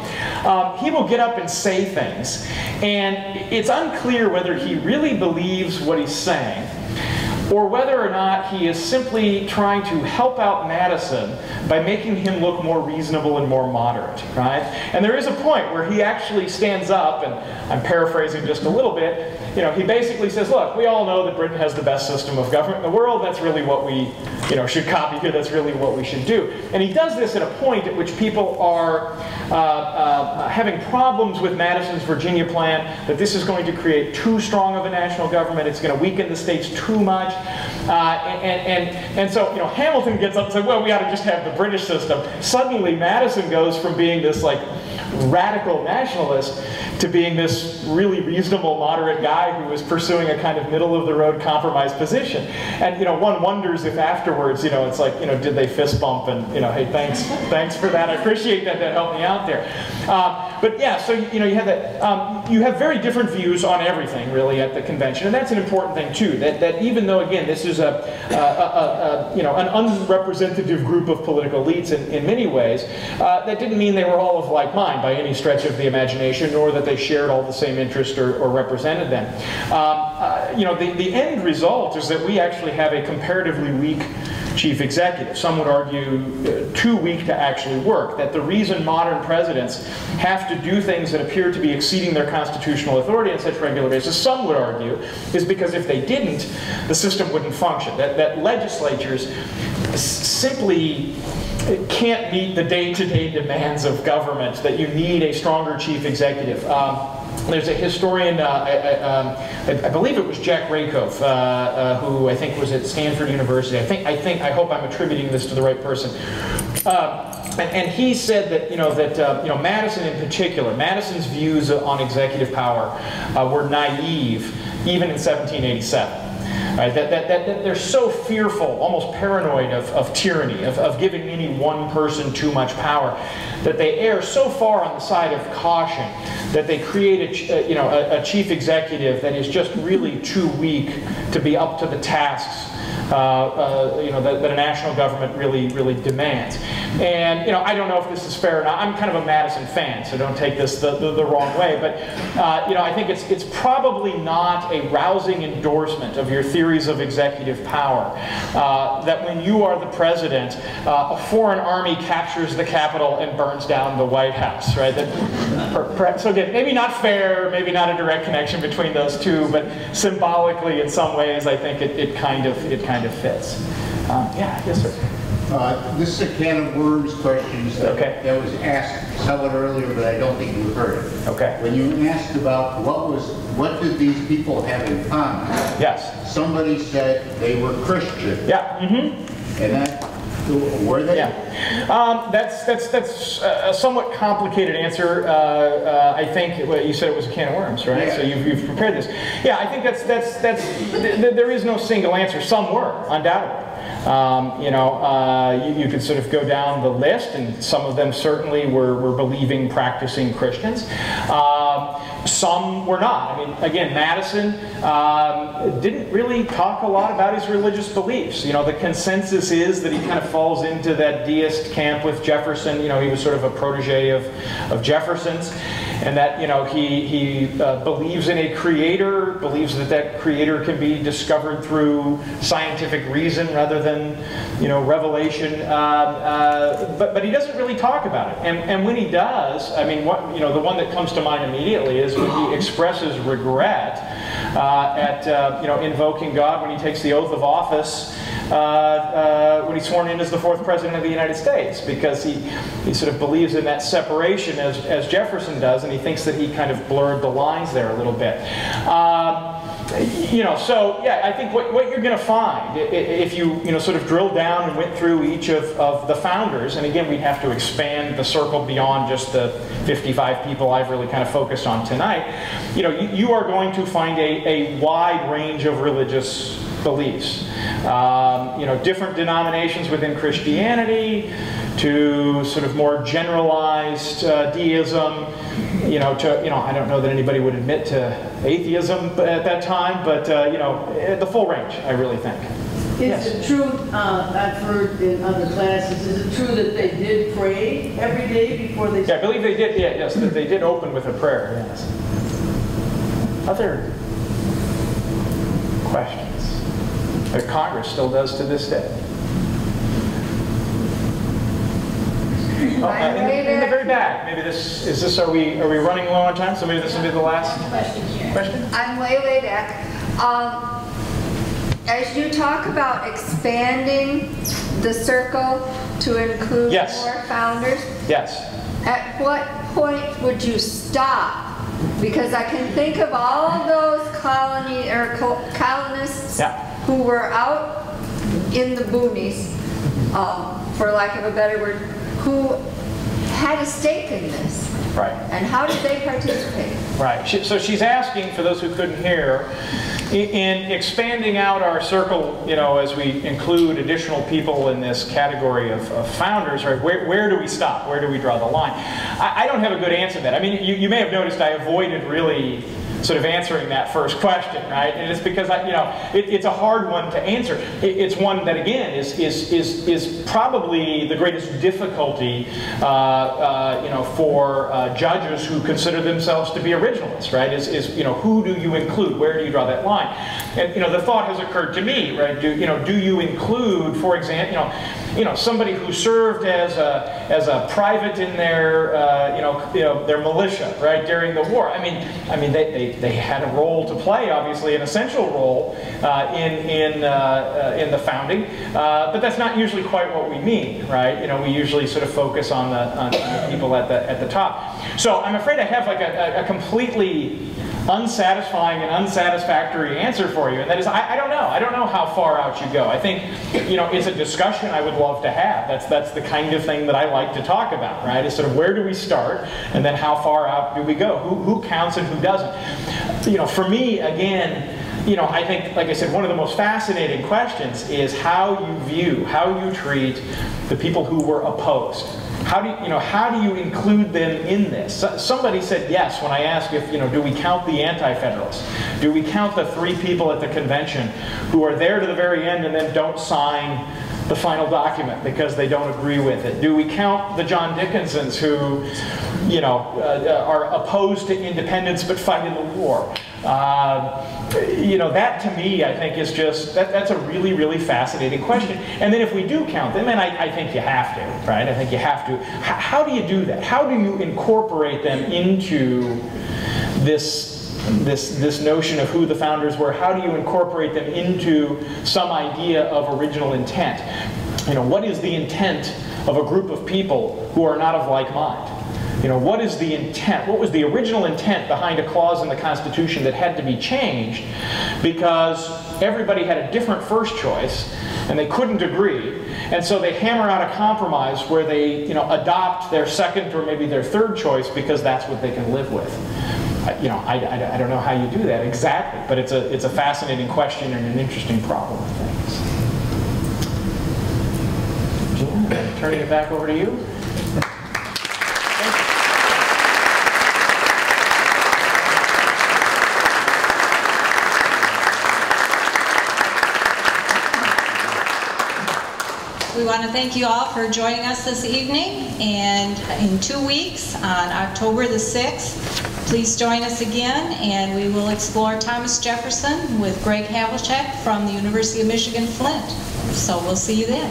He will get up and say things, and it's unclear whether he really believes what he's saying, or whether or not he is simply trying to help out Madison by making him look more reasonable and more moderate, right? And there is a point where he actually stands up, and I'm paraphrasing just a little bit, he basically says, look, we all know that Britain has the best system of government in the world. That's really what we should copy here. That's really what we should do. And he does this at a point at which people are having problems with Madison's Virginia plan, that this is going to create too strong of a national government. It's going to weaken the states too much. And so Hamilton gets up and says, well, we ought to just have the British system. Suddenly Madison goes from being this like radical nationalist to being this really reasonable, moderate guy who was pursuing a kind of middle-of-the-road compromise position. And, you know, one wonders if afterwards, you know, it's like, you know, did they fist bump and, you know, hey, thanks for that. I appreciate that. That helped me out there. But yeah, so, you know, you have that. You have very different views on everything, really, at the convention, and that's an important thing too. That even though, again, this is you know, an unrepresentative group of political elites in many ways, that didn't mean they were all of like mind by any stretch of the imagination, nor that they shared all the same interest or represented them. You know, the end result is that we actually have a comparatively weak chief executive. Some would argue too weak to actually work. That the reason modern presidents have to do things that appear to be exceeding their constitutional authority on such regular basis, some would argue, is because if they didn't, the system wouldn't function. That legislatures simply can't meet the day-to-day demands of government, that you need a stronger chief executive. There's a historian, I believe it was Jack Rakoff, who I think was at Stanford University. I hope I'm attributing this to the right person. And he said that, you know, Madison in particular, Madison's views on executive power were naive, even in 1787. Right, that they're so fearful, almost paranoid of tyranny, of giving any one person too much power, that they err so far on the side of caution that they create a chief executive that is just really too weak to be up to the tasks you know, that a national government really demands. And, you know, I don't know if this is fair or not. I'm kind of a Madison fan, so don't take this the wrong way. But, you know, I think it's probably not a rousing endorsement of your theories of executive power that when you are the president, a foreign army captures the Capitol and burns down the White House, right? So again, maybe not fair, maybe not a direct connection between those two, but symbolically, in some ways, I think it kind of fits. Yeah, yes, sir. This is a can of worms questions that was asked somewhat earlier, but I don't think you heard it. Okay. When you asked about what did these people have in common? Yes. Somebody said they were Christian. Yeah. Mm-hmm. And that, were they? Yeah. That's a somewhat complicated answer. I think you said it was a can of worms, right? Yeah. So you've prepared this. Yeah, I think there is no single answer. Some were, undoubtedly. You know, you could sort of go down the list, and some of them certainly were believing, practicing Christians. Some were not. I mean, again, Madison didn't really talk a lot about his religious beliefs. You know, the consensus is that he kind of falls into that deist camp with Jefferson. You know, he was sort of a protege of Jefferson's. And that, you know, he believes in a creator, believes that creator can be discovered through scientific reason rather than, you know, revelation. But he doesn't really talk about it. And when he does, I mean, the one that comes to mind immediately is when he expresses regret at you know, invoking God when he takes the oath of office. When he's sworn in as the 4th president of the United States, because he sort of believes in that separation as Jefferson does, and he thinks that he kind of blurred the lines there a little bit. You know, so yeah, I think what you're going to find if you sort of drill down and went through each of the founders, and again, we'd have to expand the circle beyond just the 55 people I've really kind of focused on tonight. You know, you are going to find a wide range of religious beliefs. You know, different denominations within Christianity, to sort of more generalized deism, you know, I don't know that anybody would admit to atheism at that time, but, you know, the full range, I really think. Is it true, I've heard in other classes, is it true that they did pray every day before they... Yeah, I believe they did, yeah, yes, that they did open with a prayer, yes. Other questions? That Congress still does to this day. In the very back. Maybe are we running low on time? So maybe this will be the last question. I'm way back. As you talk about expanding the circle to include more founders, at what point would you stop? Because I can think of all of those colonists who were out in the boonies, for lack of a better word, who had a stake in this. Right. And how did they participate? Right. So she's asking, for those who couldn't hear, in expanding out our circle, you know, as we include additional people in this category of founders, right, where do we stop? Where do we draw the line? I don't have a good answer to that. I mean, you may have noticed I avoided really sort of answering that first question, right? And it's because it's a hard one to answer. It's one that, again, is probably the greatest difficulty, for judges who consider themselves to be originalists, right? Is who do you include? Where do you draw that line? And the thought has occurred to me, right? Do you include, for example, somebody who served as a private in their their militia, right, during the war? I mean they had a role to play, obviously an essential role in the founding, but that's not usually quite what we mean, right? We usually sort of focus on the people at the top. So I'm afraid I have like a completely unsatisfying and unsatisfactory answer for you, and that is I don't know. I don't know how far out you go. I think it's a discussion I would love to have. That's the kind of thing that I like to talk about, right? Is sort of where do we start, and then how far out do we go? Who counts and who doesn't? For me, again, I think, like I said, one of the most fascinating questions is how you treat the people who were opposed. How do you include them in this? Somebody said yes when I asked if, do we count the anti-federalists? Do we count the 3 people at the convention who are there to the very end and then don't sign the final document because they don't agree with it? Do we count the John Dickinsons who, are opposed to independence but fight in the war? That to me, I think, is just, that's a really, really fascinating question. And then if we do count them, and I think you have to, right? I think you have to. How do you do that? How do you incorporate them into this notion of who the founders were? How do you incorporate them into some idea of original intent? What is the intent of a group of people who are not of like mind? What is the intent? What was the original intent behind a clause in the Constitution that had to be changed because everybody had a different first choice and they couldn't agree, and so they hammer out a compromise where they adopt their second or maybe their third choice because that's what they can live with? I don't know how you do that exactly, but it's a fascinating question and an interesting problem, I think. Gina, turning it back over to you. We want to thank you all for joining us this evening, and in 2 weeks, on October the 6th, please join us again, and we will explore Thomas Jefferson with Greg Havlicek from the University of Michigan Flint. So we'll see you then.